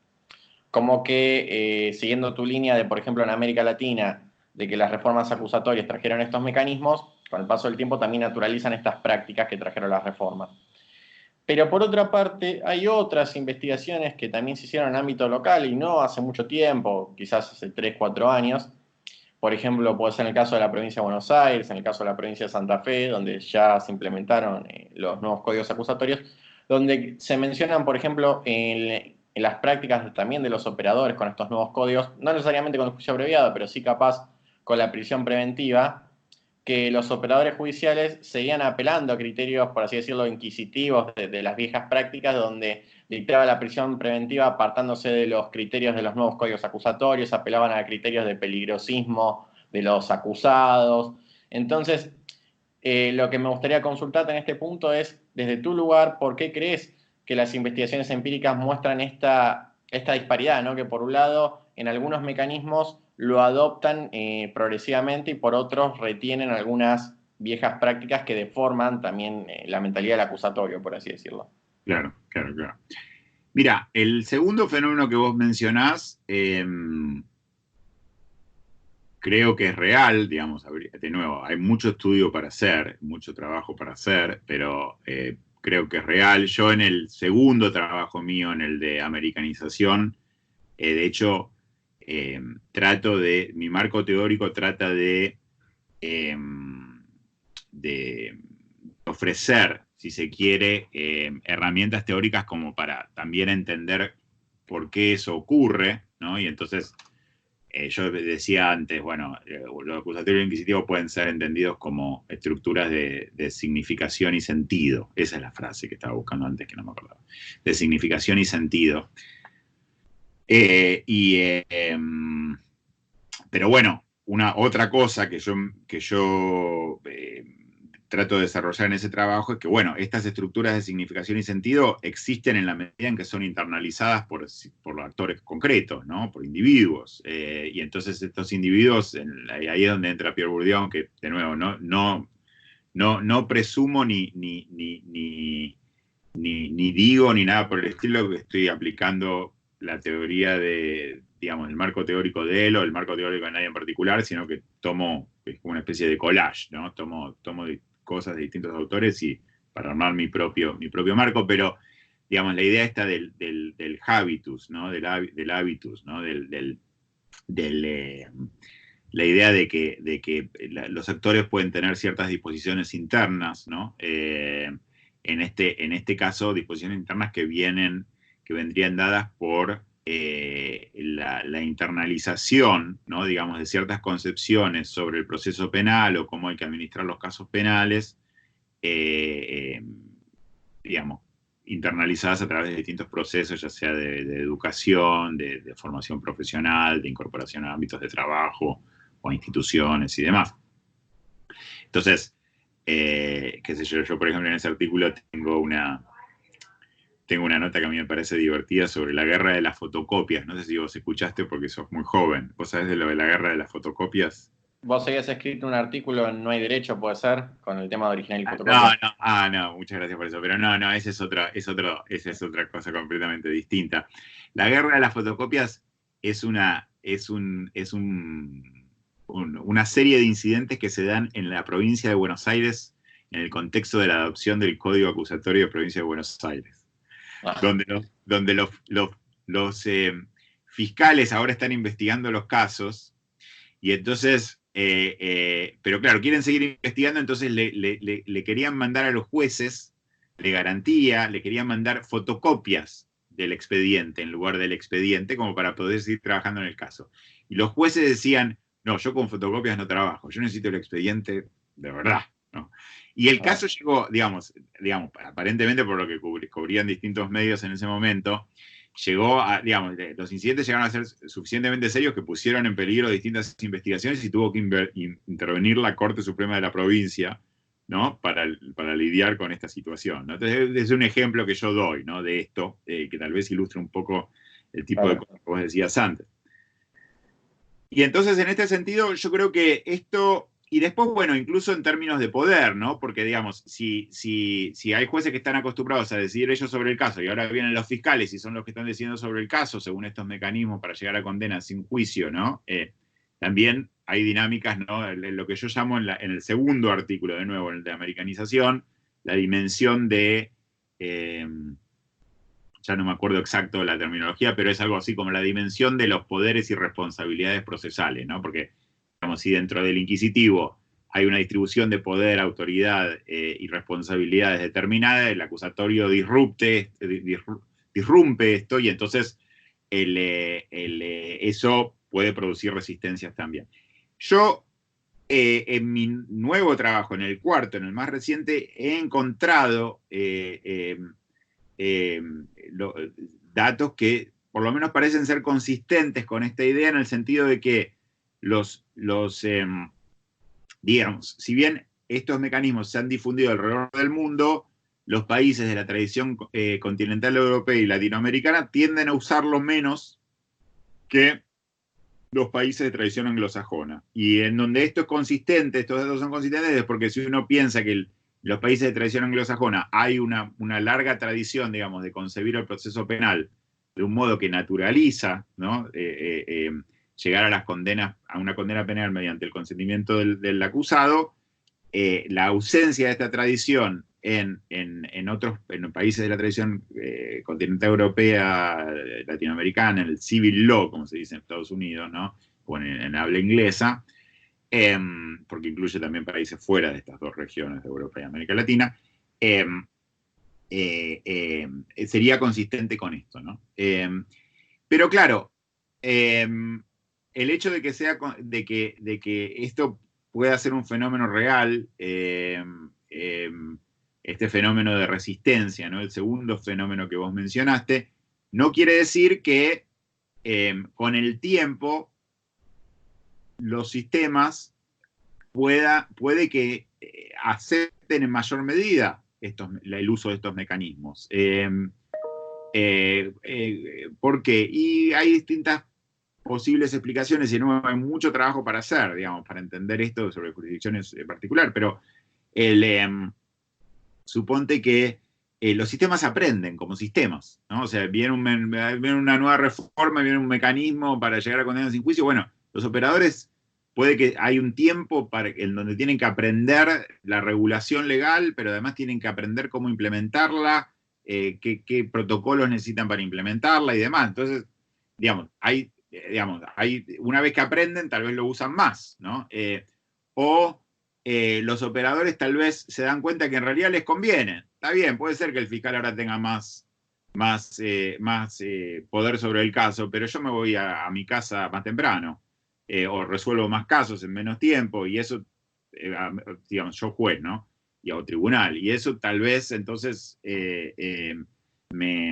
Como que, siguiendo tu línea de, por ejemplo, en América Latina, de que las reformas acusatorias trajeron estos mecanismos, con el paso del tiempo también naturalizan estas prácticas que trajeron las reformas. Pero por otra parte, hay otras investigaciones que también se hicieron en ámbito local y no hace mucho tiempo, quizás hace 3, 4 años. Por ejemplo, puede ser en el caso de la provincia de Buenos Aires, en el caso de la provincia de Santa Fe, donde ya se implementaron los nuevos códigos acusatorios, donde se mencionan, por ejemplo, en las prácticas también de los operadores con estos nuevos códigos, no necesariamente con el juicio abreviado, pero sí capaz con la prisión preventiva, que los operadores judiciales seguían apelando a criterios, por así decirlo, inquisitivos de las viejas prácticas, donde dictaba la prisión preventiva apartándose de los criterios de los nuevos códigos acusatorios, apelaban a criterios de peligrosismo de los acusados. Entonces, lo que me gustaría consultarte en este punto es, desde tu lugar, ¿por qué crees que las investigaciones empíricas muestran esta disparidad, ¿no? Que por un lado, en algunos mecanismos lo adoptan progresivamente y por otros retienen algunas viejas prácticas que deforman también la mentalidad del acusatorio, por así decirlo? Claro. Mira, el segundo fenómeno que vos mencionás, creo que es real, digamos, de nuevo, hay mucho estudio para hacer, mucho trabajo para hacer, pero creo que es real. Yo en el segundo trabajo mío, en el de americanización, de hecho, mi marco teórico trata de ofrecer, si se quiere, herramientas teóricas como para también entender por qué eso ocurre, ¿no? Y entonces yo decía antes, bueno, los acusatorios inquisitivos pueden ser entendidos como estructuras de significación y sentido. Esa es la frase que estaba buscando antes, que no me acordaba. De significación y sentido. Pero bueno, otra cosa que yo trato de desarrollar en ese trabajo es que, bueno, estas estructuras de significación y sentido existen en la medida en que son internalizadas por los actores concretos, ¿no? Por individuos. Y entonces estos individuos, ahí es donde entra Pierre Bourdieu, aunque, de nuevo, no presumo ni digo ni nada por el estilo, que estoy aplicando la teoría digamos, el marco teórico de él o el marco teórico de nadie en particular, sino que es como una especie de collage, ¿no? Tomo cosas de distintos autores y para armar mi propio marco, pero, digamos, la idea esta del habitus, ¿no? Del hábitus, ¿no? La idea de que los actores pueden tener ciertas disposiciones internas, ¿no? En este caso, disposiciones internas que vendrían dadas por la internalización, ¿no? Digamos, de ciertas concepciones sobre el proceso penal o cómo hay que administrar los casos penales, digamos, internalizadas a través de distintos procesos, ya sea de educación, de formación profesional, de incorporación a ámbitos de trabajo o a instituciones y demás. Entonces, qué sé yo, por ejemplo, en ese artículo tengo una nota que a mí me parece divertida sobre la guerra de las fotocopias. No sé si vos escuchaste porque sos muy joven. ¿Vos sabés de lo de la guerra de las fotocopias? Vos habías escrito un artículo en No hay derecho, puede ser, con el tema de original y fotocopia. No, muchas gracias por eso. Pero no, esa es otra cosa completamente distinta. La guerra de las fotocopias es una serie de incidentes que se dan en la provincia de Buenos Aires en el contexto de la adopción del Código Acusatorio de Provincia de Buenos Aires. Donde los fiscales ahora están investigando los casos y entonces, pero claro, quieren seguir investigando, entonces le querían mandar a los jueces de garantía, le querían mandar fotocopias del expediente en lugar del expediente como para poder seguir trabajando en el caso. Y los jueces decían, no, yo con fotocopias no trabajo, yo necesito el expediente de verdad, ¿no? Y el caso llegó, digamos, aparentemente por lo que cubrían distintos medios en ese momento, llegó a, digamos, los incidentes llegaron a ser suficientemente serios que pusieron en peligro distintas investigaciones y tuvo que intervenir la Corte Suprema de la provincia, ¿no? Para lidiar con esta situación, ¿no? Entonces, es un ejemplo que yo doy, ¿no? De esto, que tal vez ilustre un poco el tipo de cosas que vos decías antes. Y entonces, en este sentido, yo creo que esto, y después, bueno, incluso en términos de poder, ¿no? Porque, digamos, si hay jueces que están acostumbrados a decidir ellos sobre el caso y ahora vienen los fiscales y son los que están decidiendo sobre el caso según estos mecanismos para llegar a condenas sin juicio, ¿no? También hay dinámicas, ¿no? En lo que yo llamo en el segundo artículo, de nuevo, en el de americanización, la dimensión de... ya no me acuerdo exacto la terminología, pero es algo así como la dimensión de los poderes y responsabilidades procesales, ¿no? Porque, digamos, si dentro del inquisitivo hay una distribución de poder, autoridad y responsabilidades determinadas, el acusatorio disrumpe esto y entonces eso puede producir resistencias también. Yo, en mi nuevo trabajo, en el cuarto, en el más reciente, he encontrado datos que por lo menos parecen ser consistentes con esta idea en el sentido de que digamos, si bien estos mecanismos se han difundido alrededor del mundo, los países de la tradición continental europea y latinoamericana tienden a usarlo menos que los países de tradición anglosajona. Y en donde esto es consistente, estos datos son consistentes, es porque si uno piensa que los países de tradición anglosajona hay una larga tradición, digamos, de concebir el proceso penal de un modo que naturaliza, ¿no? Llegar a las condenas, a una condena penal mediante el consentimiento del acusado, la ausencia de esta tradición en países de la tradición continental europea, latinoamericana, en el civil law, como se dice en Estados Unidos, ¿no? O en habla inglesa, porque incluye también países fuera de estas dos regiones de Europa y América Latina, sería consistente con esto, ¿no? Pero claro, el hecho de que de que esto pueda ser un fenómeno real, este fenómeno de resistencia, ¿no? El segundo fenómeno que vos mencionaste, no quiere decir que con el tiempo los sistemas puede que acepten en mayor medida el uso de estos mecanismos. ¿Por qué? Y hay distintas posibles explicaciones y no hay mucho trabajo para hacer, digamos, para entender esto sobre jurisdicciones en particular, pero suponte que los sistemas aprenden como sistemas, ¿no? O sea, viene una nueva reforma, viene un mecanismo para llegar a condenas sin juicio. Bueno, los operadores puede que hay un tiempo en donde tienen que aprender la regulación legal, pero además tienen que aprender cómo implementarla, qué protocolos necesitan para implementarla y demás. Entonces, digamos, una vez que aprenden, tal vez lo usan más, ¿no? Los operadores tal vez se dan cuenta que en realidad les conviene. Está bien, puede ser que el fiscal ahora tenga más poder sobre el caso, pero yo me voy a mi casa más temprano, o resuelvo más casos en menos tiempo, y eso, digamos, yo juez, ¿no? O tribunal, y eso tal vez entonces me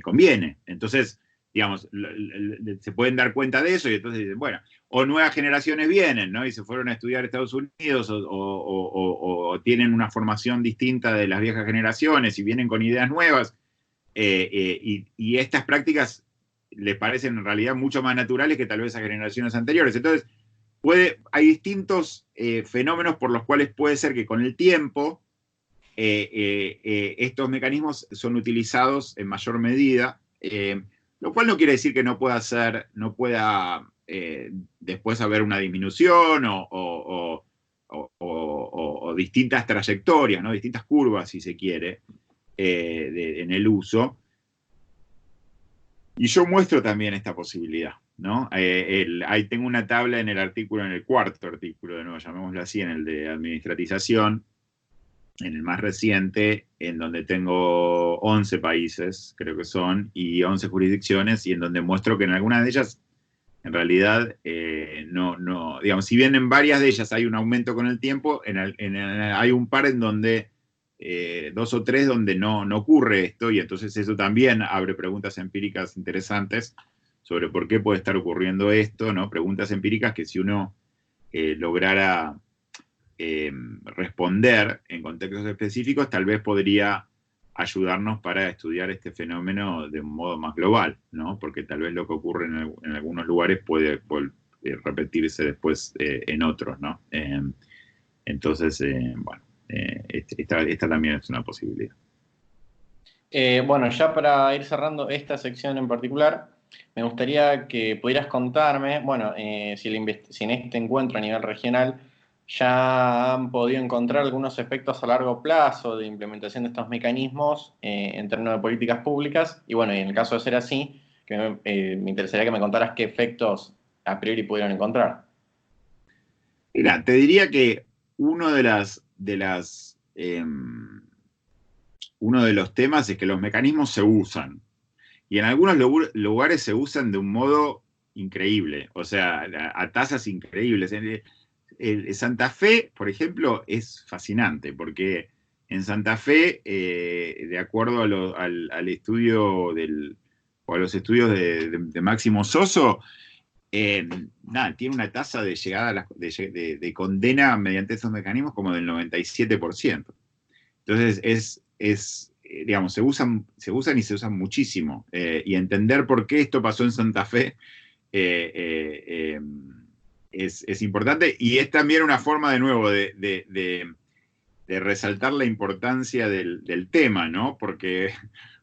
conviene. Entonces, digamos, se pueden dar cuenta de eso y entonces dicen, bueno, o nuevas generaciones vienen, ¿no? Y se fueron a estudiar a Estados Unidos o tienen una formación distinta de las viejas generaciones y vienen con ideas nuevas y estas prácticas les parecen en realidad mucho más naturales que tal vez a generaciones anteriores. Entonces, hay distintos fenómenos por los cuales puede ser que con el tiempo estos mecanismos son utilizados en mayor medida, lo cual no quiere decir que no pueda después haber una disminución o distintas trayectorias, ¿no? Distintas curvas, si se quiere, en el uso. Y yo muestro también esta posibilidad, ¿no? Ahí tengo una tabla en el cuarto artículo, de nuevo, llamémoslo así, en el de administratización, en el más reciente, en donde tengo 11 países, creo que son, y 11 jurisdicciones, y en donde muestro que en algunas de ellas, en realidad, digamos, si bien en varias de ellas hay un aumento con el tiempo, hay un par en donde, 2 o 3 donde no ocurre esto, y entonces eso también abre preguntas empíricas interesantes sobre por qué puede estar ocurriendo esto, ¿no? Preguntas empíricas que si uno lograra responder en contextos específicos, tal vez podría ayudarnos para estudiar este fenómeno de un modo más global, ¿no? Porque tal vez lo que ocurre en algunos lugares puede repetirse después en otros, ¿no? Entonces, bueno, esta también es una posibilidad. Bueno, ya para ir cerrando esta sección en particular, me gustaría que pudieras contarme, bueno, si en este encuentro a nivel regional ya han podido encontrar algunos efectos a largo plazo de implementación de estos mecanismos en términos de políticas públicas. Y bueno, y en el caso de ser así, me interesaría que me contaras qué efectos a priori pudieron encontrar. Mira, te diría que uno de los temas es que los mecanismos se usan. Y en algunos lugares se usan de un modo increíble, o sea, a tasas increíbles. Santa Fe, por ejemplo, es fascinante, porque en Santa Fe, de acuerdo al estudio o a los estudios de Máximo Soso, tiene una tasa de llegada de condena mediante esos mecanismos como del 97%. Entonces, digamos, se usan y se usan muchísimo. Y entender por qué esto pasó en Santa Fe es importante, y es también una forma, de nuevo, de resaltar la importancia del tema, ¿no? Porque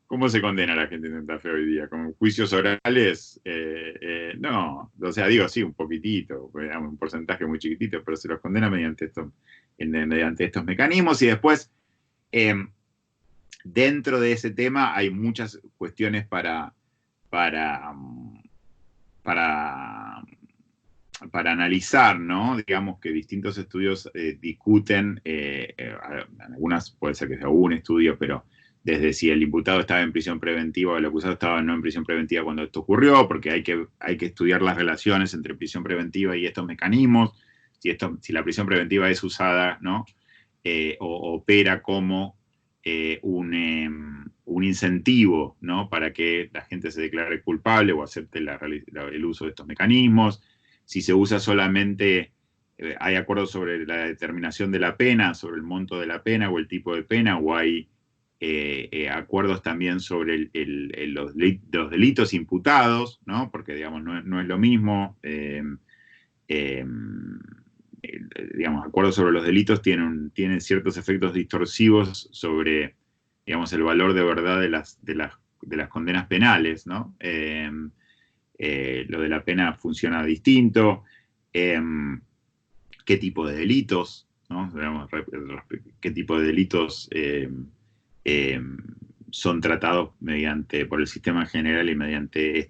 ¿cómo se condena a la gente en Santa Fe hoy día? ¿Con juicios orales? No, o sea, digo, sí, un poquitito, un porcentaje muy chiquitito, pero se los condena mediante estos mecanismos. Y después, dentro de ese tema hay muchas cuestiones para analizar, ¿no? Digamos que distintos estudios discuten, algunas puede ser que sea un estudio, pero desde si el imputado estaba en prisión preventiva o el acusado estaba no en prisión preventiva cuando esto ocurrió, porque hay que estudiar las relaciones entre prisión preventiva y estos mecanismos, si la prisión preventiva es usada, ¿no? O opera como un incentivo, ¿no? Para que la gente se declare culpable o acepte el uso de estos mecanismos. Si se usa solamente, hay acuerdos sobre la determinación de la pena, sobre el monto de la pena o el tipo de pena, o hay acuerdos también sobre los delitos imputados, ¿no? Porque, digamos, no es lo mismo. Digamos, acuerdos sobre los delitos tienen ciertos efectos distorsivos sobre, digamos, el valor de verdad de las condenas penales, ¿no? Lo de la pena funciona distinto. ¿Qué tipo de delitos, ¿no? Digamos, qué tipo de delitos son tratados por el sistema en general y mediante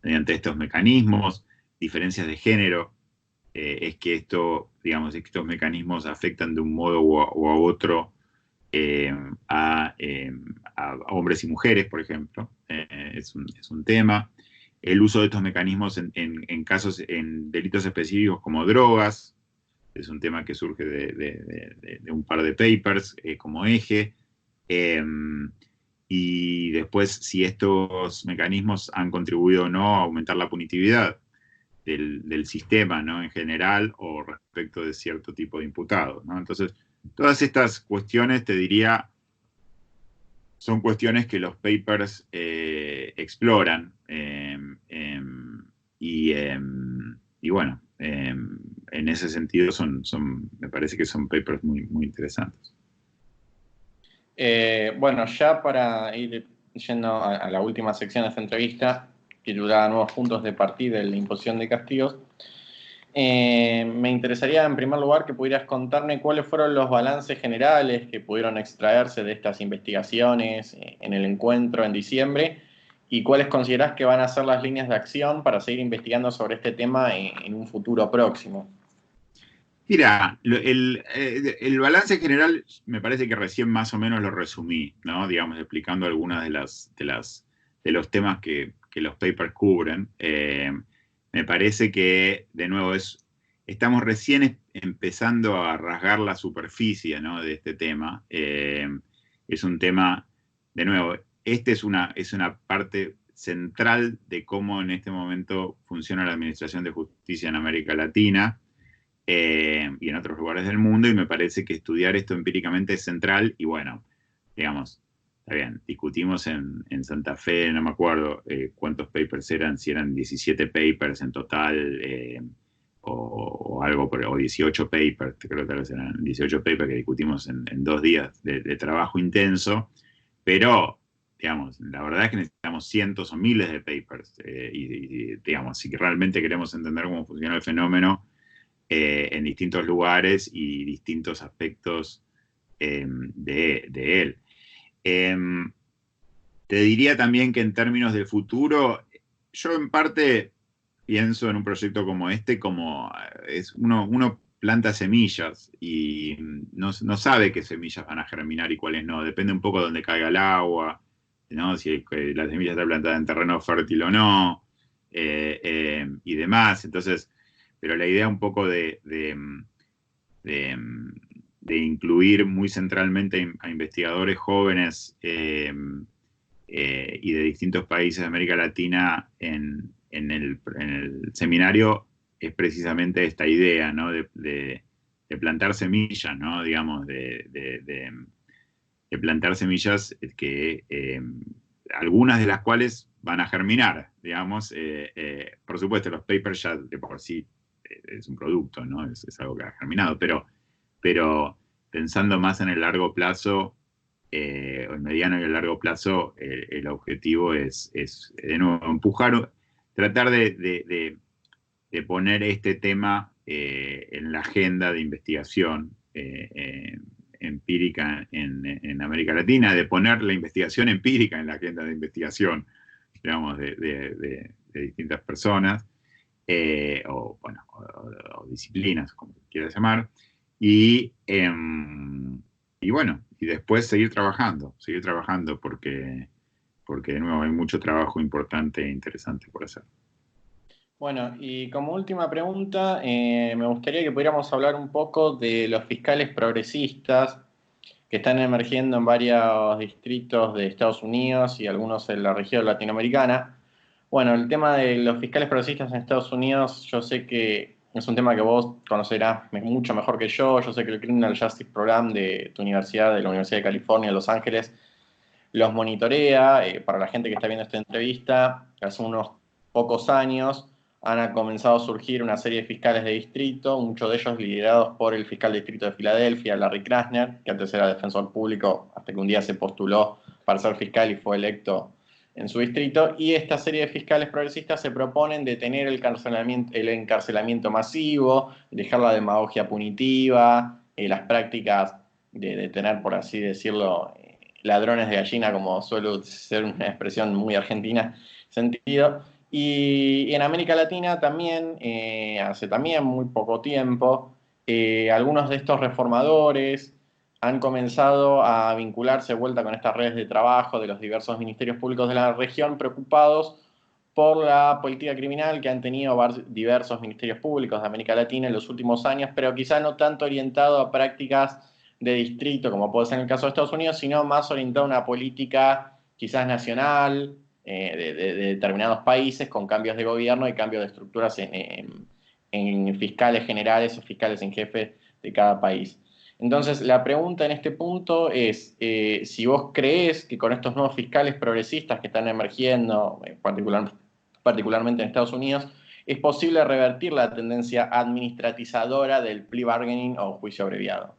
estos mecanismos, diferencias de género, es que estos mecanismos afectan de un modo o a otro a hombres y mujeres, por ejemplo. Es un tema. El uso de estos mecanismos en delitos específicos como drogas, es un tema que surge de un par de papers como eje. Y después, si estos mecanismos han contribuido o no a aumentar la punitividad del sistema, ¿no? En general, o respecto de cierto tipo de imputados, ¿no? Entonces, todas estas cuestiones, te diría, son cuestiones que los papers exploran. Y bueno, en ese sentido me parece que son papers muy, muy interesantes. Bueno, ya para ir yendo a la última sección de esta entrevista, titulada Nuevos puntos de partida de la imposición de castigos, me interesaría en primer lugar que pudieras contarme cuáles fueron los balances generales que pudieron extraerse de estas investigaciones en el encuentro en diciembre y cuáles considerás que van a ser las líneas de acción para seguir investigando sobre este tema en un futuro próximo. Mira, el balance general me parece que recién más o menos lo resumí, ¿no? Digamos, explicando algunas de los temas que los papers cubren. Me parece que, de nuevo, estamos recién empezando a rasgar la superficie, ¿no? De este tema. Es un tema, de nuevo, es una parte central de cómo en este momento funciona la administración de justicia en América Latina. Y en otros lugares del mundo, y me parece que estudiar esto empíricamente es central, y bueno, digamos, está bien, discutimos en Santa Fe, no me acuerdo cuántos papers eran, si eran 17 papers en total, o algo, o 18 papers, creo que tal vez eran 18 papers que discutimos en 2 días de trabajo intenso, pero digamos, la verdad es que necesitamos cientos o miles de papers, y digamos, si realmente queremos entender cómo funciona el fenómeno, en distintos lugares y distintos aspectos de él. Te diría también que en términos del futuro, yo en parte pienso en un proyecto como este, como uno planta semillas y no sabe qué semillas van a germinar y cuáles no. Depende un poco de dónde caiga el agua, ¿no? Si la semilla está plantada en terreno fértil o no, y demás. Entonces, pero la idea un poco de incluir muy centralmente a investigadores jóvenes y de distintos países de América Latina en el seminario es precisamente esta idea, ¿no? De plantar semillas, ¿no? Digamos, de plantar semillas que algunas de las cuales van a germinar, digamos. Por supuesto, los papers ya de por sí es un producto, ¿no? Es algo que ha germinado, pero pensando más en el largo plazo, o el mediano y el largo plazo, el objetivo es de nuevo empujar, tratar de poner este tema en la agenda de investigación empírica en América Latina, de poner la investigación empírica en la agenda de investigación, digamos, de distintas personas, o disciplinas, como quieras llamar, y y bueno, y después seguir trabajando porque de nuevo hay mucho trabajo importante e interesante por hacer. Bueno, y como última pregunta, me gustaría que pudiéramos hablar un poco de los fiscales progresistas que están emergiendo en varios distritos de Estados Unidos y algunos en la región latinoamericana. Bueno, el tema de los fiscales progresistas en Estados Unidos, yo sé que es un tema que vos conocerás mucho mejor que yo. Yo sé que el Criminal Justice Program de tu universidad, de la Universidad de California, Los Ángeles, los monitorea. Para la gente que está viendo esta entrevista, hace unos pocos años han comenzado a surgir una serie de fiscales de distrito, muchos de ellos liderados por el fiscal de distrito de Filadelfia, Larry Krasner, que antes era defensor público, hasta que un día se postuló para ser fiscal y fue electo en su distrito. Y esta serie de fiscales progresistas se proponen detener el encarcelamiento masivo, dejar la demagogia punitiva, las prácticas de detener, por así decirlo, ladrones de gallina, como suele ser una expresión muy argentina, sentido. Y en América Latina también, hace también muy poco tiempo, algunos de estos reformadores han comenzado a vincularse de vuelta con estas redes de trabajo de los diversos ministerios públicos de la región, preocupados por la política criminal que han tenido diversos ministerios públicos de América Latina en los últimos años, pero quizá no tanto orientado a prácticas de distrito, como puede ser en el caso de Estados Unidos, sino más orientado a una política quizás nacional, de determinados países, con cambios de gobierno y cambios de estructuras en fiscales generales o fiscales en jefe de cada país. Entonces, la pregunta en este punto es, si vos creés que con estos nuevos fiscales progresistas que están emergiendo, particularmente en Estados Unidos, es posible revertir la tendencia administratizadora del plea bargaining o juicio abreviado.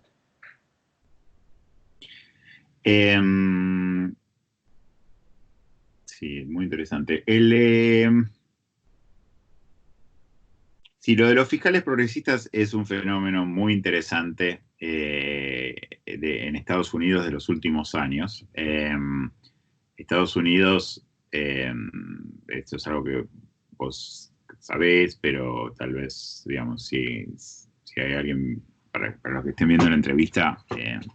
Sí, muy interesante. Sí, lo de los fiscales progresistas es un fenómeno muy interesante en Estados Unidos de los últimos años. Estados Unidos, esto es algo que vos sabés, pero tal vez, digamos, si hay alguien, para los que estén viendo la entrevista,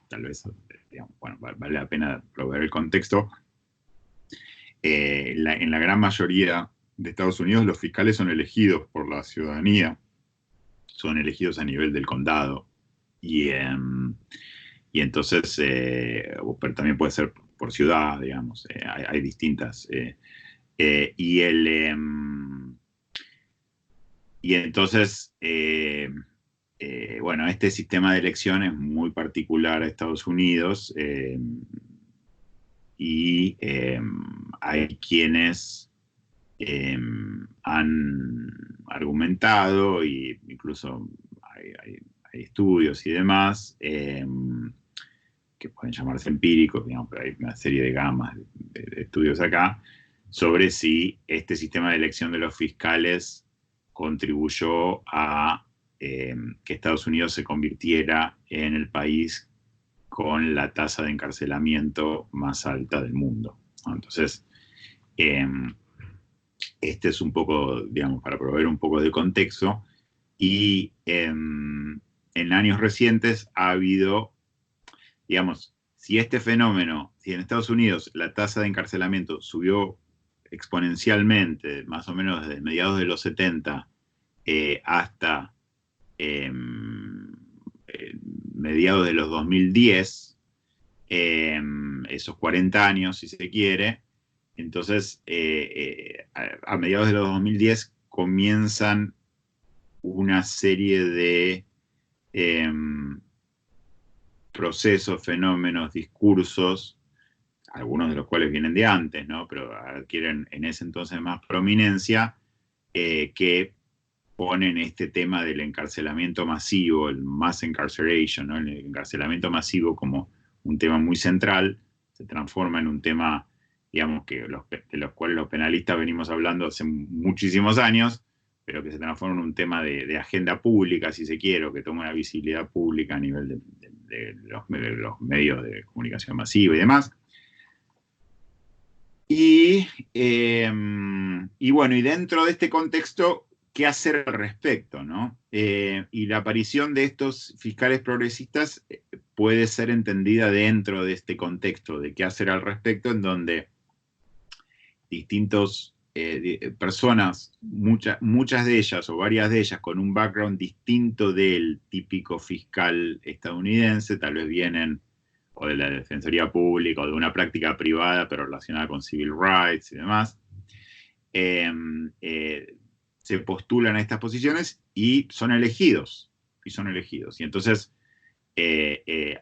tal vez, digamos, bueno, vale la pena proveer el contexto. En la gran mayoría de Estados Unidos los fiscales son elegidos por la ciudadanía, son elegidos a nivel del condado y entonces, pero también puede ser por ciudad, digamos, hay distintas. Y entonces, bueno, este sistema de elección es muy particular a Estados Unidos y hay quienes han argumentado, e incluso hay estudios y demás, que pueden llamarse empíricos, digamos, pero hay una serie de gamas de estudios acá, sobre si este sistema de elección de los fiscales contribuyó a que Estados Unidos se convirtiera en el país con la tasa de encarcelamiento más alta del mundo, ¿no? Entonces, este es un poco, digamos, para proveer un poco de contexto, y en años recientes ha habido, digamos, si este fenómeno, si en Estados Unidos la tasa de encarcelamiento subió exponencialmente, más o menos desde mediados de los 70 hasta mediados de los 2010, esos 40 años, si se quiere. Entonces, a mediados de los 2010 comienzan una serie de procesos, fenómenos, discursos, algunos de los cuales vienen de antes, ¿no? Pero adquieren en ese entonces más prominencia, que ponen este tema del encarcelamiento masivo, el mass incarceration, ¿no? El encarcelamiento masivo como un tema muy central, se transforma en un tema, digamos, de los cuales los penalistas venimos hablando hace muchísimos años, pero que se transforma en un tema de agenda pública, si se quiere, o que toma una visibilidad pública a nivel de los medios de comunicación masiva y demás. Y bueno, y dentro de este contexto qué hacer al respecto, ¿no? Y la aparición de estos fiscales progresistas puede ser entendida dentro de este contexto de qué hacer al respecto, en donde distintos personas, muchas de ellas o varias de ellas con un background distinto del típico fiscal estadounidense, tal vez vienen o de la Defensoría Pública o de una práctica privada pero relacionada con civil rights y demás, se postulan a estas posiciones y son elegidos. Y entonces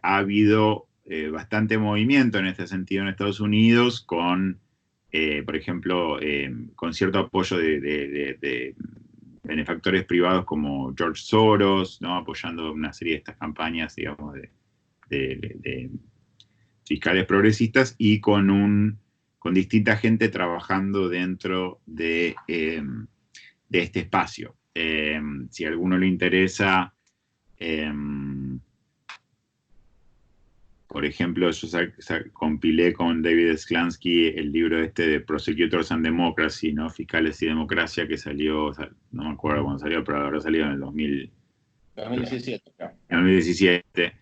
ha habido bastante movimiento en este sentido en Estados Unidos con, por ejemplo, con cierto apoyo de benefactores privados como George Soros, ¿no? Apoyando una serie de estas campañas, digamos, de fiscales progresistas y con distinta gente trabajando dentro de este espacio. Si a alguno le interesa, por ejemplo, yo compilé con David Sklansky el libro de Prosecutors and Democracy, ¿no? Fiscales y Democracia, que salió, no me acuerdo cuándo salió, pero habrá salido en el 2017. 2017.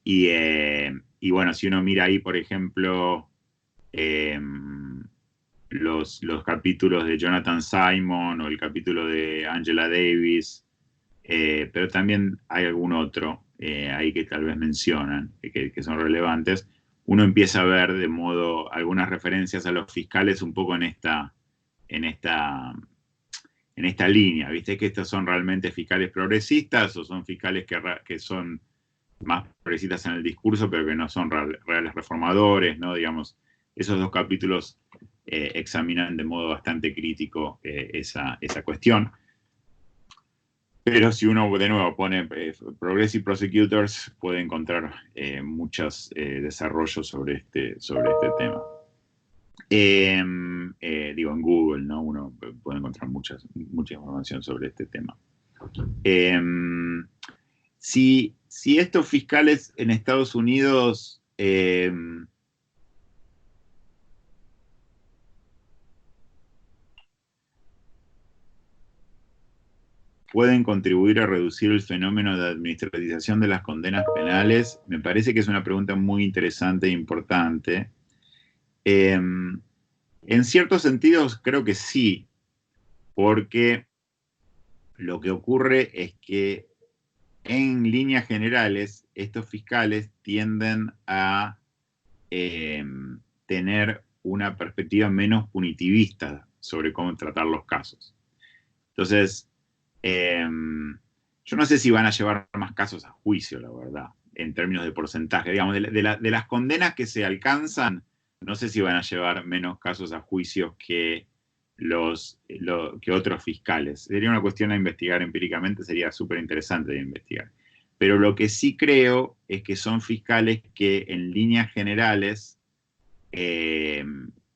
Y bueno, si uno mira ahí, por ejemplo, los capítulos de Jonathan Simon o el capítulo de Angela Davis, pero también hay algún otro ahí que tal vez mencionan, que son relevantes, uno empieza a ver de modo algunas referencias a los fiscales un poco en esta línea, ¿viste? Que estos son realmente fiscales progresistas o son fiscales que son más progresistas en el discurso, pero que no son reales reformadores, ¿no? Digamos, esos dos capítulos examinan de modo bastante crítico esa cuestión. Pero si uno, de nuevo, pone Progressive Prosecutors, puede encontrar muchos desarrollos sobre este tema. Digo, en Google, ¿no? Uno puede encontrar mucha información sobre este tema. Si estos fiscales en Estados Unidos pueden contribuir a reducir el fenómeno de administratización de las condenas penales, me parece que es una pregunta muy interesante e importante. En ciertos sentidos creo que sí, porque lo que ocurre es que en líneas generales estos fiscales tienden a tener una perspectiva menos punitivista sobre cómo tratar los casos. Entonces, yo no sé si van a llevar más casos a juicio, la verdad, en términos de porcentaje. Digamos, de las condenas que se alcanzan, no sé si van a llevar menos casos a juicio que otros fiscales. Sería una cuestión a investigar empíricamente, sería súper interesante de investigar. Pero lo que sí creo es que son fiscales que en líneas generales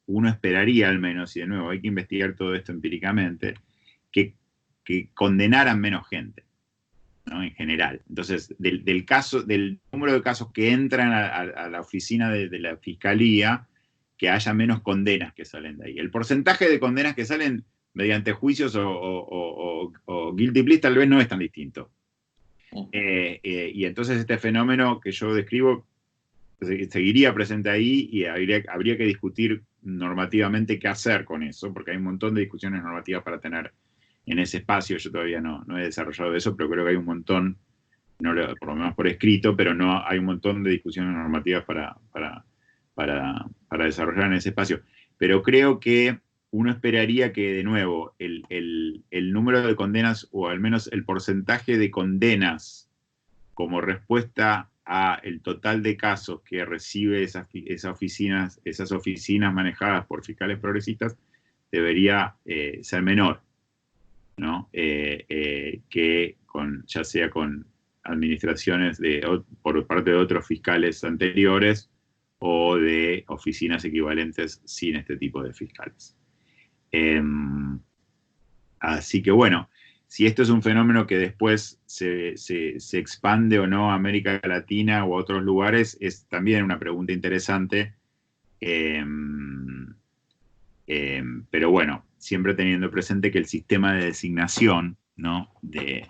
uno esperaría al menos, y de nuevo hay que investigar todo esto empíricamente, que condenaran menos gente, ¿no? En general. Entonces, del número de casos que entran a la oficina de la fiscalía, que haya menos condenas que salen de ahí. El porcentaje de condenas que salen mediante juicios o guilty pleas tal vez no es tan distinto. Y entonces este fenómeno que yo describo seguiría presente ahí y habría que discutir normativamente qué hacer con eso, porque hay un montón de discusiones normativas para tener en ese espacio. Yo todavía no he desarrollado eso, pero creo que hay un montón, por lo menos por escrito, pero no hay un montón de discusiones normativas para desarrollar en ese espacio. Pero creo que uno esperaría que, de nuevo, el número de condenas, o al menos el porcentaje de condenas como respuesta a el total de casos que recibe esas oficinas manejadas por fiscales progresistas, debería ser menor, ¿no? Que ya sea con administraciones por parte de otros fiscales anteriores o de oficinas equivalentes sin este tipo de fiscales. Así que bueno, si esto es un fenómeno que después se expande o no a América Latina o a otros lugares, es también una pregunta interesante. Pero bueno, siempre teniendo presente que el sistema de designación, ¿no?, de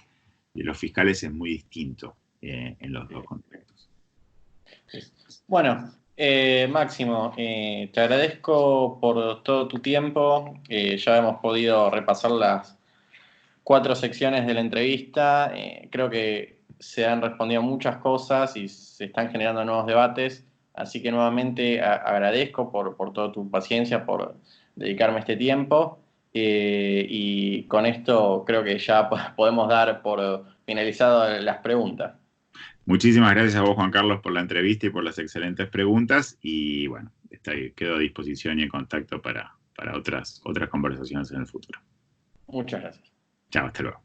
los fiscales es muy distinto en los dos contextos. Bueno, Máximo, te agradezco por todo tu tiempo. Ya hemos podido repasar las 4 secciones de la entrevista. Creo que se han respondido muchas cosas y se están generando nuevos debates. Así que nuevamente agradezco por toda tu paciencia, por dedicarme este tiempo. Y con esto creo que ya podemos dar por finalizado las preguntas. Muchísimas gracias a vos, Juan Carlos, por la entrevista y por las excelentes preguntas. Y bueno, quedo a disposición y en contacto para otras conversaciones en el futuro. Muchas gracias. Chao, hasta luego.